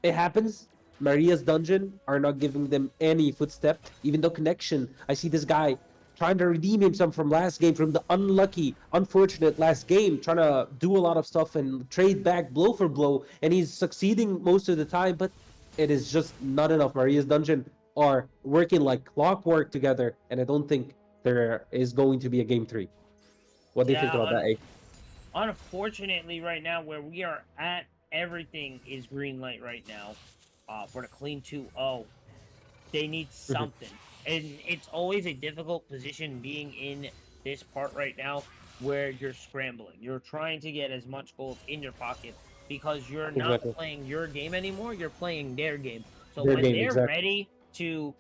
it happens. Maria's dungeon are not giving them any footstep. Even though Connection, I see this guy trying to redeem himself from last game, from the unlucky, unfortunate last game, trying to do a lot of stuff and trade back blow for blow, and he's succeeding most of the time, but it is just not enough. Maria's dungeon are working like clockwork together, and I don't think there is going to be a game 3. What do you think about that, A? Unfortunately, right now, where we are at, everything is green light right now for the clean 2-0. They need something. And it's always a difficult position being in this part right now where you're scrambling. You're trying to get as much gold in your pocket because you're not playing your game anymore. You're playing their game. So when they're ready to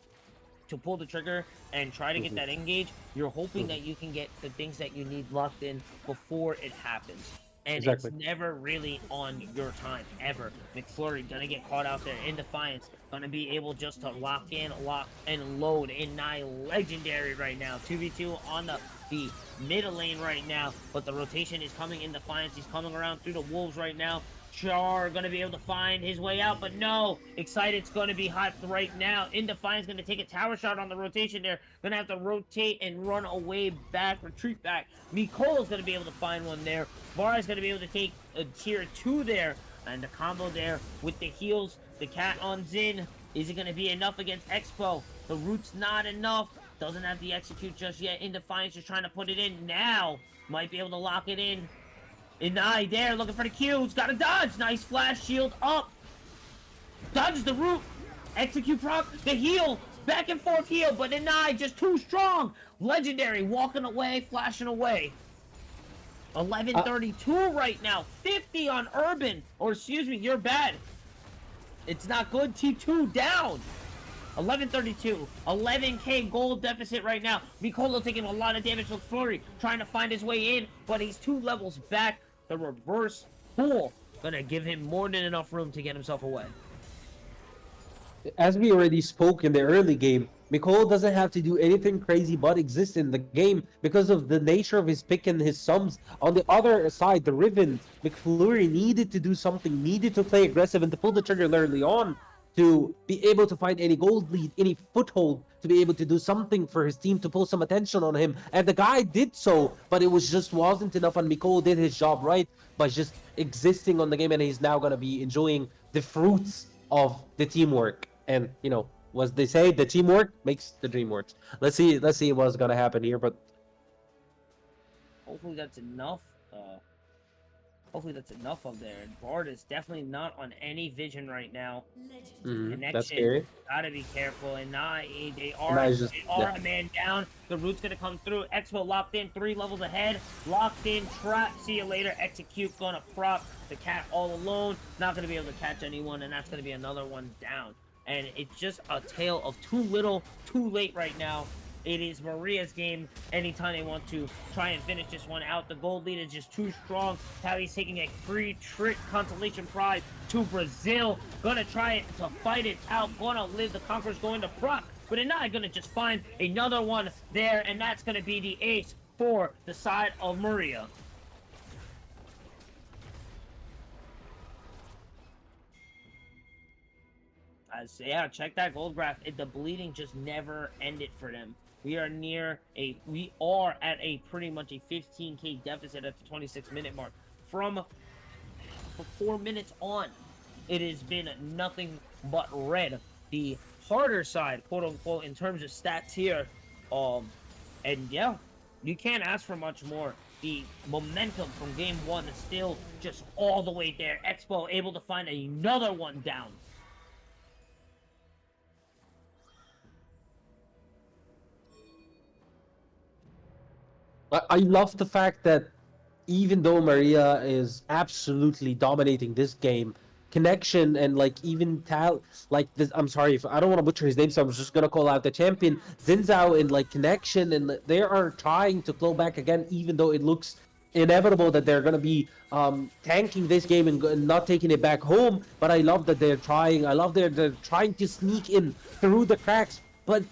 pull the trigger and try to get that engage, you're hoping that you can get the things that you need locked in before it happens. And it's never really on your time, ever. McFlurry gonna get caught out there in Defiance. Gonna be able just to lock in, lock, and load in Nye Legendary right now. 2v2 on the middle lane right now. But the rotation is coming in Defiance. He's coming around through the Wolves right now. Char gonna be able to find his way out, but no. Excited's gonna be hot right now. In Defiance gonna take a tower shot on the rotation there. Gonna have to rotate and run away back, retreat back. Mikolo's gonna be able to find one there. Vara's gonna be able to take a tier 2 there. And the combo there with the heals. The cat on Zin. Is it gonna be enough against Expo? The root's not enough. Doesn't have the execute just yet. In Defiance just trying to put it in now. Might be able to lock it in. Inai there, looking for the Q's. Got a dodge. Nice flash shield up. Dodge the root. Execute proc. The heal. Back and forth heal, but Inai just too strong. Legendary walking away, flashing away. 1132 right now. 50 on Urban. Or excuse me, you're bad. It's not good. T2 down. 1132. 11k gold deficit right now. Mikolo taking a lot of damage with Flurry. Trying to find his way in, but he's 2 levels back. The reverse pull gonna give him more than enough room to get himself away. as we already spoke in the early game, Nicole doesn't have to do anything crazy but exist in the game because of the nature of his pick and his sums. On the other side, the Riven, McFlurry needed to do something, needed to play aggressive and to pull the trigger early on to be able to find any gold lead, any foothold, to be able to do something for his team to pull some attention on him. And the guy did so, but it was just wasn't enough. And Nicole did his job right by just existing on the game, and he's now gonna be enjoying the fruits of the teamwork. And was they say the teamwork makes the dream works. Let's see what's gonna happen here, but Hopefully that's enough. Hopefully that's enough of there. And Bard is definitely not on any vision right now. that's scary. Gotta be careful. And they are Nah, he's just- a man down. The root's gonna come through. Expo locked in, 3 levels ahead. Locked in, trap. See you later. Execute gonna prop the cat all alone. Not gonna be able to catch anyone, and that's gonna be another one down. And it's just a tale of too little, too late right now. It is Maria's game anytime they want to try and finish this one out. The gold lead is just too strong. Tally's taking a free trick consolation prize to Brazil. Gonna try it to fight it out. Gonna live. The Conqueror's going to proc. But they're not gonna just find another one there. And that's gonna be the ace for the side of Maria. Yeah, check that gold graph. The bleeding just never ended for them. We are at a pretty much a 15k deficit at the 26-minute mark. From 4 minutes on, it has been nothing but red. The harder side, quote unquote, in terms of stats here. And yeah, you can't ask for much more. The momentum from game 1 is still just all the way there. Expo able to find another one down. I love the fact that even though Maria is absolutely dominating this game, connection and even like this. I'm sorry if I don't want to butcher his name, so I'm just gonna call out the champion Zinzao and connection, and they are trying to claw back again, even though it looks inevitable that they're gonna be tanking this game and not taking it back home. But I love that they're trying. I love they're trying to sneak in through the cracks, but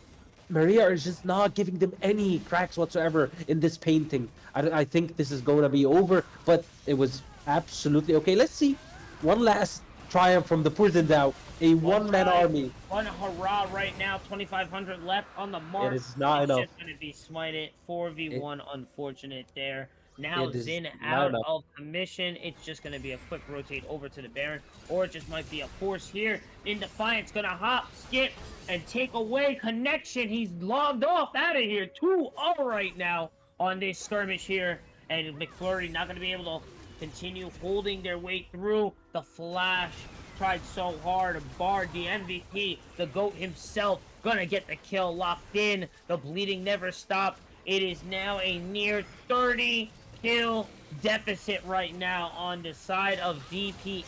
Maria is just not giving them any cracks whatsoever in this painting. I think this is going to be over, but it was absolutely okay. Let's see. One last triumph from the prisons out. A one-man army. One hurrah right now. 2,500 left on the mark. It is not enough. It's just going to be smited. 4v1, unfortunate there. Now It is Zin not out enough. of commission. It's just going to be a quick rotate over to the Baron. Or it just might be a force here. In Defiance, going to hop, skip, and take away connection. He's logged off out of here. 2-0 right now on this skirmish here. And McFlurry not going to be able to continue holding their way through. The Flash tried so hard. Bard, the MVP, the GOAT himself, gonna get the kill locked in. The bleeding never stopped. It is now a near 30 kill deficit right now on the side of DPS.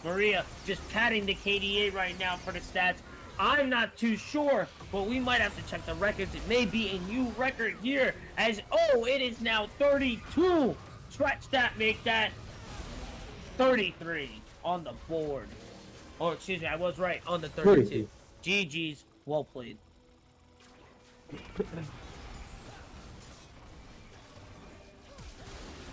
Maria just patting the KDA right now for the stats. I'm not too sure, but we might have to check the records. It may be a new record here as, oh, it is now 32. Stretch that, make that 33 on the board. Oh, excuse me, I was right, on the 32. GG's, well played.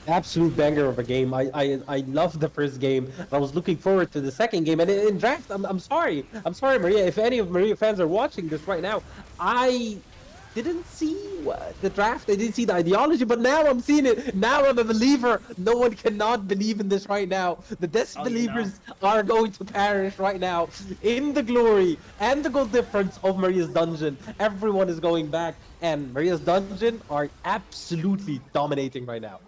Absolute banger of a game. I love the first game. I was looking forward to the second game. And in draft, I'm sorry, Maria. If any of Maria fans are watching this right now, I didn't see the draft. I didn't see the ideology, but now I'm seeing it. Now I'm a believer. No one cannot believe in this right now. The disbelievers are going to perish right now in the glory and the goal difference of Maria's dungeon. Everyone is going back, and Maria's dungeon are absolutely dominating right now.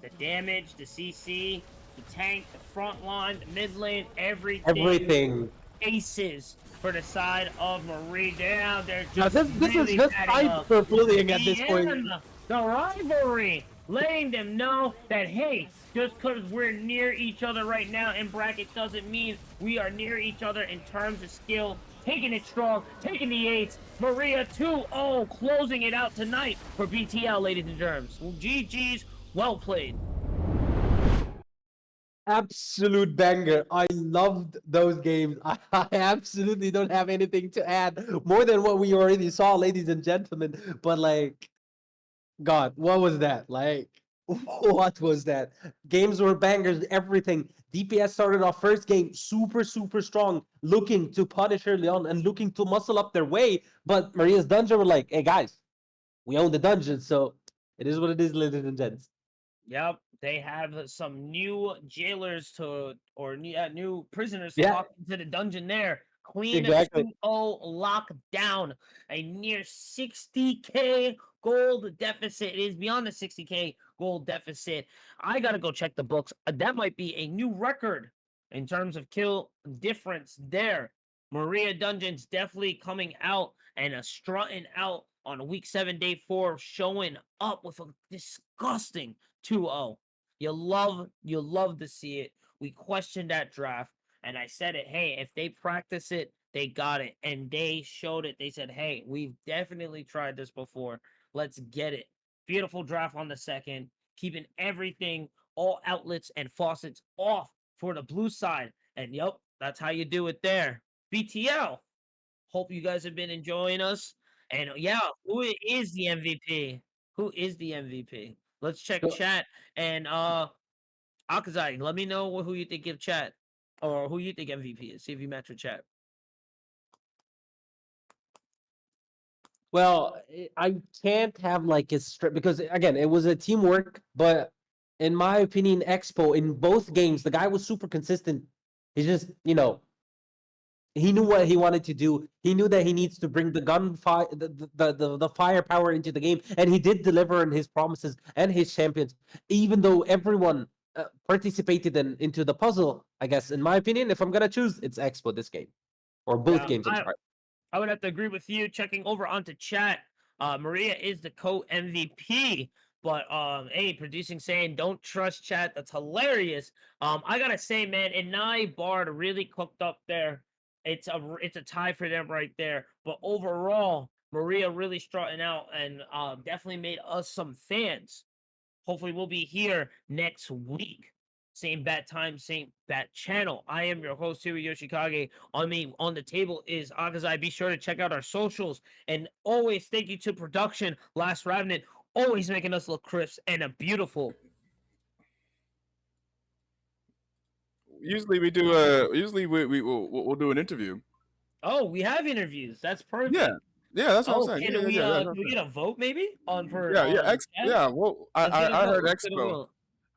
The damage, the CC, the tank, the front line, the mid lane, everything. Everything. Aces for the side of Marie. Now they're Now, just this is really just adding hype up. for bullying at this point. The rivalry, letting them know that, hey, just because we're near each other right now in bracket doesn't mean we are near each other in terms of skill. Taking it strong, taking the 8s. Maria 2-0, closing it out tonight for BTL, ladies and germs. Well, GG's, well played. Absolute banger. I loved those games. I absolutely don't have anything to add more than what we already saw, ladies and gentlemen. But like, God, what was that? Like, what was that? Games were bangers, everything. DPS started off first game super, super strong, looking to punish early on and looking to muscle up their way. But Maria's Dungeon were like, hey guys, we own the dungeon, so it is what it is, ladies and gents. Yep, they have some new jailers to, or new prisoners to Yeah, walk into the dungeon there. Queen exactly. 2-0 lockdown. A near 60K gold deficit. It is beyond the 60K gold deficit. I gotta go check the books. That might be a new record in terms of kill difference there. Maria Dungeon's definitely coming out and strutting out on week 7, day 4, showing up with a disgusting 2-0. You love to see it. We questioned that draft, and I said it. Hey, if they practice it, they got it, and they showed it. They said, "Hey, we've definitely tried this before. Let's get it." Beautiful draft on the second, keeping everything, all outlets and faucets off for the blue side. And yep, that's how you do it there. BTL. Hope you guys have been enjoying us. And yeah, who is the MVP? Who is the MVP? Let's check So, chat and Akazai, let me know who you think give chat or who you think MVP is. See if you match with chat. well, I can't have like a strip because again, it was a teamwork. But in my opinion, Expo in both games, the guy was super consistent. He just, he knew what he wanted to do. He knew that he needs to bring the gunfire, the firepower into the game, and he did deliver on his promises and his champions. Even though everyone participated into the puzzle, I guess in my opinion, if I'm gonna choose, it's Expo this game or both Yeah, games. I'm sorry. I would have to agree with you. Checking over onto chat, Maria is the co MVP. But hey, producing saying don't trust chat. That's hilarious. I gotta say, man, and Nye Bard really cooked up there. It's a tie for them right there. But overall, Maria really strutting out and definitely made us some fans. Hopefully, we'll be here next week. Same bat time, same bat channel. I am your host, Huey Yoshikage. On me, on the table is Akazai. Be sure to check out our socials. And always thank you to production, Last Ravent, always making us look crisp and a beautiful. Usually we do usually we'll do an interview. Oh, we have interviews. That's Yeah. perfect. Yeah, that's what I'm Oh, saying. can we That's what can I'm we saying. get a vote maybe on per Yeah, yeah, on chat? yeah. Well, Let's get a I vote. heard Let's get a Expo. vote.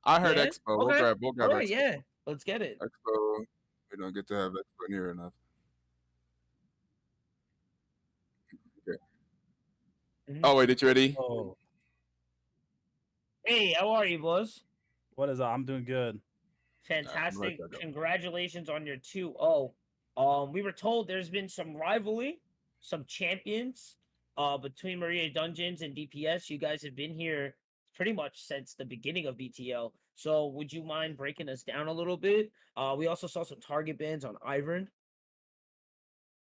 I heard Yeah. Expo. Okay. We'll All grab right. Expo. Yeah. Let's get it. Expo. We don't get to have Expo near enough. Okay. Mhm. Oh wait, it's ready. Oh, Hey, how are you, boys? what is that? I'm doing good. I'm right Fantastic. back up. Congratulations on your 2-0. We were told there's been some rivalry, some champions between Maria Dungeons and DPS. You guys have been here pretty much since the beginning of BTL. So would you mind breaking us down a little bit? We also saw some target bans on Ivern.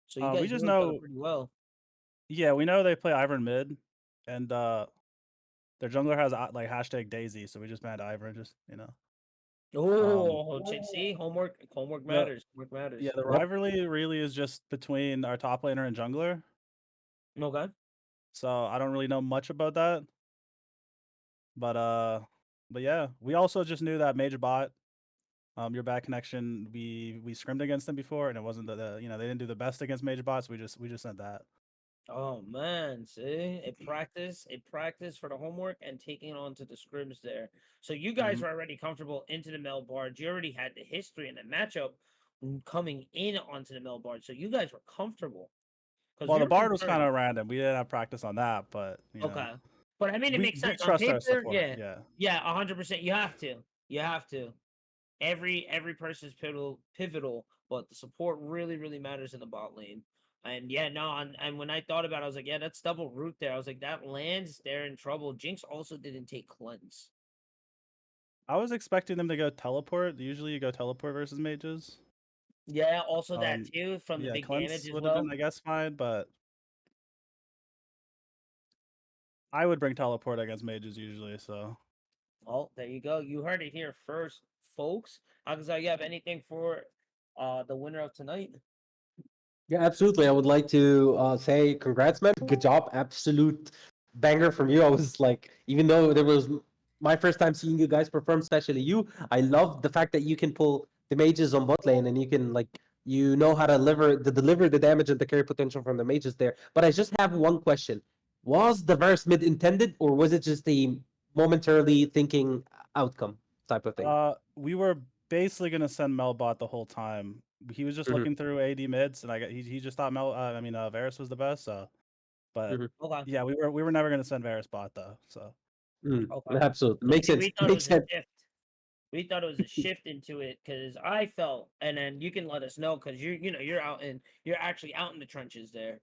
So you We guys just really done know, pretty well. yeah, we know they play Ivern mid, and their jungler has like hashtag Daisy, so we just banned Ivern. Um, Oh, see, homework the matters. Homework yeah, matters. the Yep. rivalry really is just between our top laner and jungler. Okay. So I don't really know much about that, but yeah, we also just knew that Major Bot, your bad connection, we scrimmed against them before, and it wasn't they didn't do the best against Major Bots. We just sent that. Oh man, see, it practice for the homework and taking it on to the scrims there. So you guys Mhm. were already comfortable into the Mel Bard. You already had the history and the matchup coming in onto the Mel Bard. So you guys were comfortable because Well, we the were Bard was kind concerned. of random. We didn't have practice on that, but Okay, but I mean it makes we sense on trust our paper. support. Yeah, Yeah. yeah, 100%. You have to. You have to. Every person's pivotal, but the support really matters in the bot lane. And yeah, no, and when I thought about it, I was like, yeah, that's double root there. I was like, that lands, they're in trouble. Jinx also didn't take cleanse. I was expecting them to go teleport. Usually you go teleport versus mages. Yeah, also that too, from the Yeah, big damage cleanse as would have been, well. I guess, fine, but I would bring teleport against mages usually. So Oh, there you go. You heard it here first, folks. Akazai, you have anything for the winner of tonight? Yeah, absolutely. I would like to say congrats, man. Good job. Absolute banger from you. I was like, even though there was my first time seeing you guys perform, especially you, I love the fact that you can pull the mages on bot lane and you can like you know how to deliver the damage and the carry potential from the mages there. But I just have one question. Was the verse mid intended or was it just a momentarily thinking outcome type of thing? We were basically gonna send Melbot the whole time. He was just Mhm. looking through AD mids, and he just thought Varus was the best. So, but Mhm. Okay. yeah, we were never gonna send Varus bot though. So Okay. Absolutely. So Makes see, sense. we thought it Makes was a sense. shift. We thought it was a shift into it because I felt, and then you can let us know because you're actually out in the trenches there.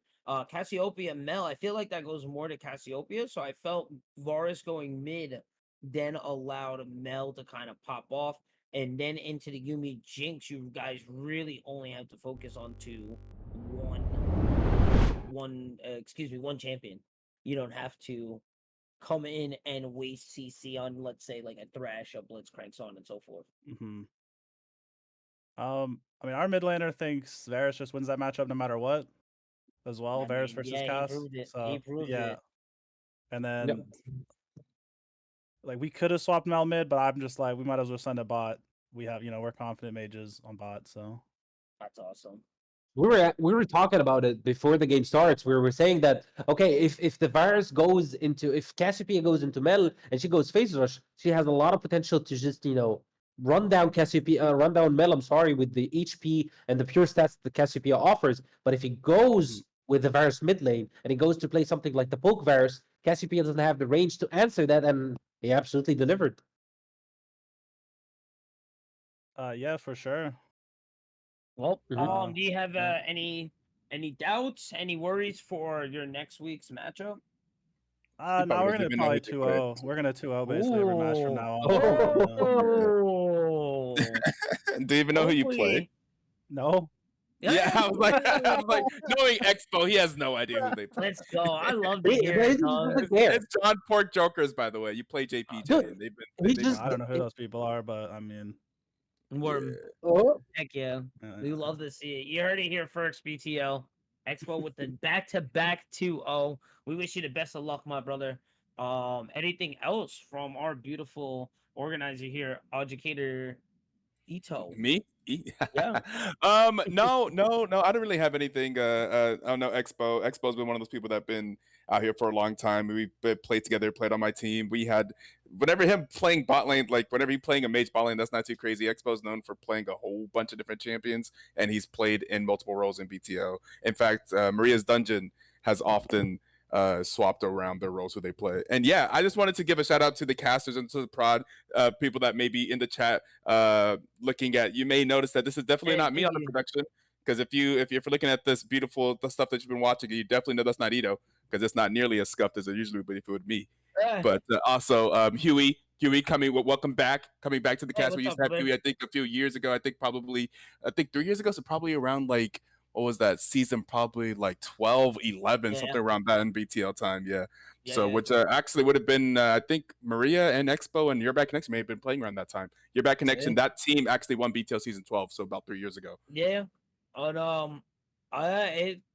Cassiopeia Mel, I feel like that goes more to Cassiopeia, so I felt Varus going mid then allowed Mel to kind of pop off, and then into the Yumi Jinx, you guys really only have to focus on to one champion. You don't have to come in and waste CC on, let's say, like a Thrash, a Blitzcrank, so on and so forth. hmm I mean, our mid laner thinks Varus just wins that matchup no matter what, as well. I Varus mean, versus yeah, he Cass. proved it. He So proved yeah, it. and Yep. then like we could have swapped Mel mid, but I'm just like we might as well send a bot. We have we're confident mages on bot, so That's awesome. We were talking about it before the game starts. We were saying that okay, if the virus goes into if Cassiopeia goes into Mel and she goes phase rush, she has a lot of potential to just run down Cassiopeia, run down Mel. I'm sorry, with the HP and the pure stats that Cassiopeia offers. But if he goes with the virus mid lane and he goes to play something like the poke virus, Cassiopeia doesn't have the range to answer that, and he absolutely delivered. yeah, for sure. Well, Mhm. do you have Yeah. any doubts, any worries for your next week's matchup? He Now probably we're doesn't gonna even know probably he could play. 2-0. We're gonna 2-0 basically every match from now on. Oh. Oh, Do you even know who you play? hopefully. No. Yeah, I was like, knowing Expo, he has no idea who they play. Let's go. I love to He, hear but he it, just dog. doesn't care. It's John Pork Jokers, by the way. You play JPJ, Dude, and he they've just I don't know who those people are, but I mean, Worm. oh. Heck yeah. uh, We love to see it. You heard it here first, BTL. Expo with the back-to-back 2-0. We wish you the best of luck, my brother. Anything else from our beautiful organizer here, educator Ito? Me? Yeah. No, no, no. I don't really have anything. I don't know. Expo's been one of those people that been out here for a long time. Played together, played on my team. We had whenever him playing bot lane, like whenever he playing a mage bot lane, that's not too crazy. Expo's known for playing a whole bunch of different champions, and he's played in multiple roles in BTL. In fact, Maria's Dungeon has often swapped around their roles who they play. And yeah, I just wanted to give a shout out to the casters and to the prod people that may be in the chat looking at. You may notice that this is definitely Yeah, not me on the thank you. production because if you're looking at this beautiful the stuff that you've been watching, you definitely know that's not Ito because it's not nearly as scuffed as it usually would be if it would be. Eh, But also Huey coming back to the hey, cast. We what's used up, to have brother? Huey, I think a few years ago. I think 3 years ago, so probably around like what was that season? Probably like 12, 11, Yeah, something around that in BTL time. Yeah. yeah, So, yeah. which actually would have been, I think Maria and Expo and Your Back Connection may have been playing around that time. Your Back Connection, that team actually won BTL season 12, so about 3 years ago. Yeah. And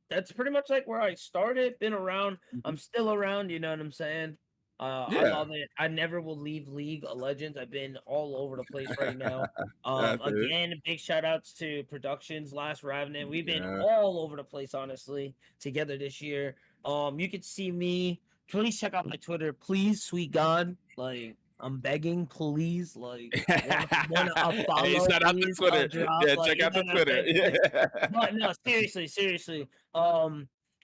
that's pretty much like where I started, been around. I'm still around, you know what I'm saying? I Yeah. love it. I never will leave League of Legends. I've been all over the place right now. That's it. Again, big shout outs to Productions, Last Ravent. We've been Yeah. all over the place, honestly, together this year. You could see me. Please check out my Twitter, please, sweet God. Like, I'm begging, please. Like, want a Hey, follow, shout out to please, a Twitter. drop. Yeah, Like, check you out know the what I'm Twitter. saying? Like, Yeah. but no, seriously.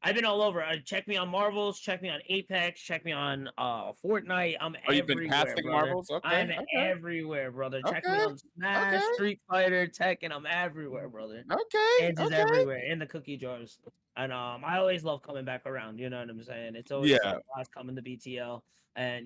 I've been all over. Check me on Marvels, check me on Apex, check me on Fortnite. I'm Oh, you've been everywhere, casting brother. Marvels? Okay, I'm okay, everywhere, brother. Check me okay, on Smash, okay, Street Fighter, Tekken. I'm everywhere, brother. okay, And just okay. everywhere in the cookie jars. And I always love coming back around. You know what I'm saying? It's always Yeah. a blast coming to BTL, and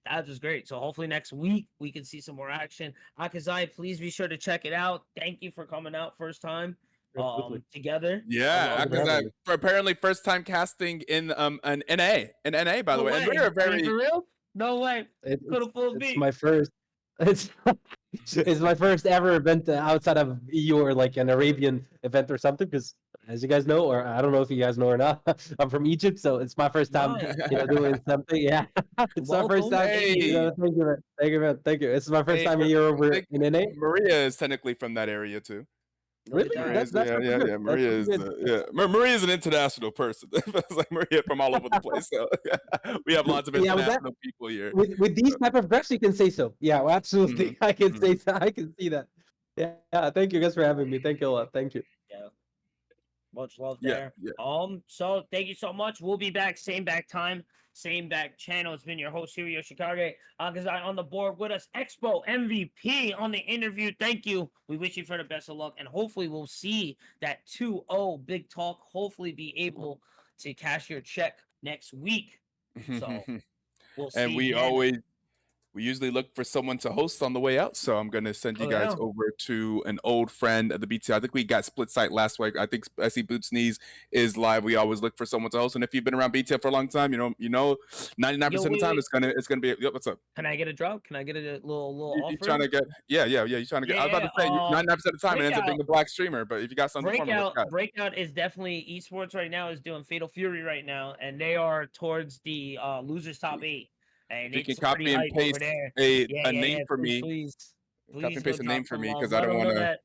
that was great. So hopefully next week we can see some more action. Akazai, please be sure to check it out. Thank you for coming out first time Absolutely. together. I Yeah, love Thank you for it. having me. apparently first time casting in an NA by No the way, and way. we're a I mean, very for real? No way. It, Could it's have fooled it's me. my first. It's it's my first ever event outside of EU or like an Arabian event or something. Because as you guys know, or I don't know if you guys know or not, I'm from Egypt, so it's my first time, Nice. doing something. Yeah, it's my first Welcome. time. Thank you. Hey, Thank you, man. Thank you, man. Thank you. This is my first hey, time here I over think in NA. Maria is technically from that area too. Look at Really? that. Maria's, That's yeah, super yeah, good. yeah. That's Maria super is, good. yeah. Maria's an international person. It's like Maria from all over the place. So we have lots of Yeah, with that, international people here. with these type of drafts, you can say so. Yeah, well, Mhm, absolutely. I can say mhm. so. I can see that. Yeah, yeah. Thank you guys for having me. Thank you a lot. Thank you. Yeah. Much love Yeah, there. yeah. So thank you so much. We'll be back, same back time, same back channel. It's been your host, Huey Yoshikage. Because on the board with us, Expo MVP on the interview. Thank you. We wish you for the best of luck, and hopefully we'll see that 2-0 big talk. Hopefully be able to cash your check next week. So we'll And see then. we usually look for someone to host on the way out. So I'm gonna send you Oh guys yeah. over to an old friend of the BTL. I think we got split site last week. I think I see Boots Knees is live. We always look for someone to host. And if you've been around BTL for a long time, 99% Yo, of the wait, time wait. it's gonna be. Yep, what's up? Can I get a drop? Can I get a little You trying offer? to get? Yeah, yeah, yeah. You trying to get? Yeah, I was about yeah. to say 99% of the time it ends up being Breakout. a black streamer. But if you got something for me, what you got? Breakout is definitely esports right now. Is doing Fatal Fury right now, and they are towards the losers top 8, and If you can it's pretty copy and hype over paste there. a Yeah, a yeah, name yeah. for Please, me, please, copy please and go paste a name drop for some me love. because I Let don't them want know to. that.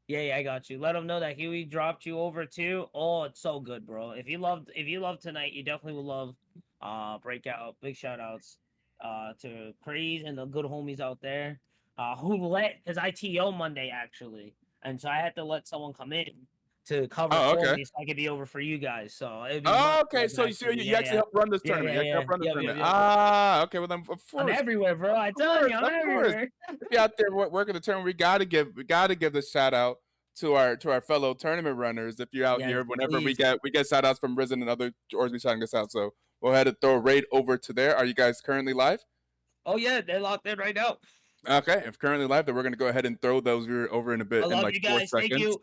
Yeah, yeah, I got you. Let them know that Huey dropped you over too. Oh, it's so good, bro. If you loved tonight, you definitely will love Breakout. Big shout outs to Craze and the good homies out there. Who let his ITO Monday actually. And so I had to let someone come in to cover Oh, for okay. me so I could be over for you guys. So it'd be much Oh, okay. love So actually. you Yeah, actually yeah. helped run this Yeah, tournament. yeah, You actually yeah. helped run this Yep, yep, tournament. yep. Ah, okay. Well, then of I'm course, everywhere, bro. I of tell you, course, I'm of course. everywhere. If you're out there working the tournament, we gotta give the shout out to our fellow tournament runners. If you're out Yes, here, whenever we please. get shout outs from Risen and other George be shouting us out. So we'll head to throw right over to there. Are you guys currently live? Oh yeah, they're locked in right now. Okay, if currently live, then we're gonna go ahead and throw those over in a I bit in love like you 4 guys. Thank seconds, you.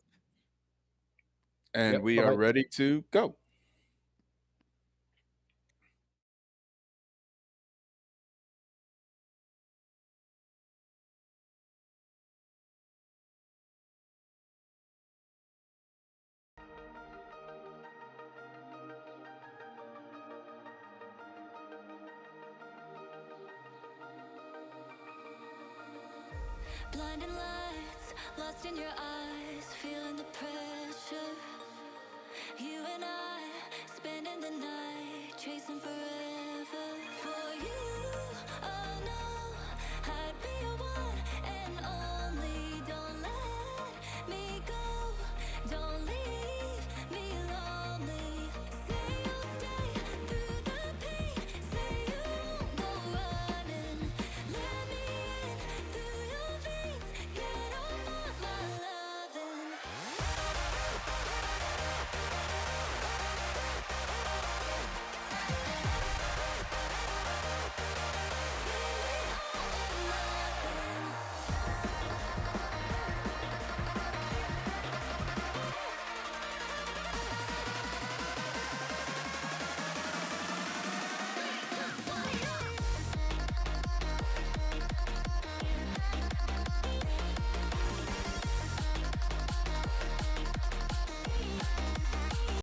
and Yep. we Bye are bye. ready to go. Blinding lights, lost in your eyes, feeling the pressure.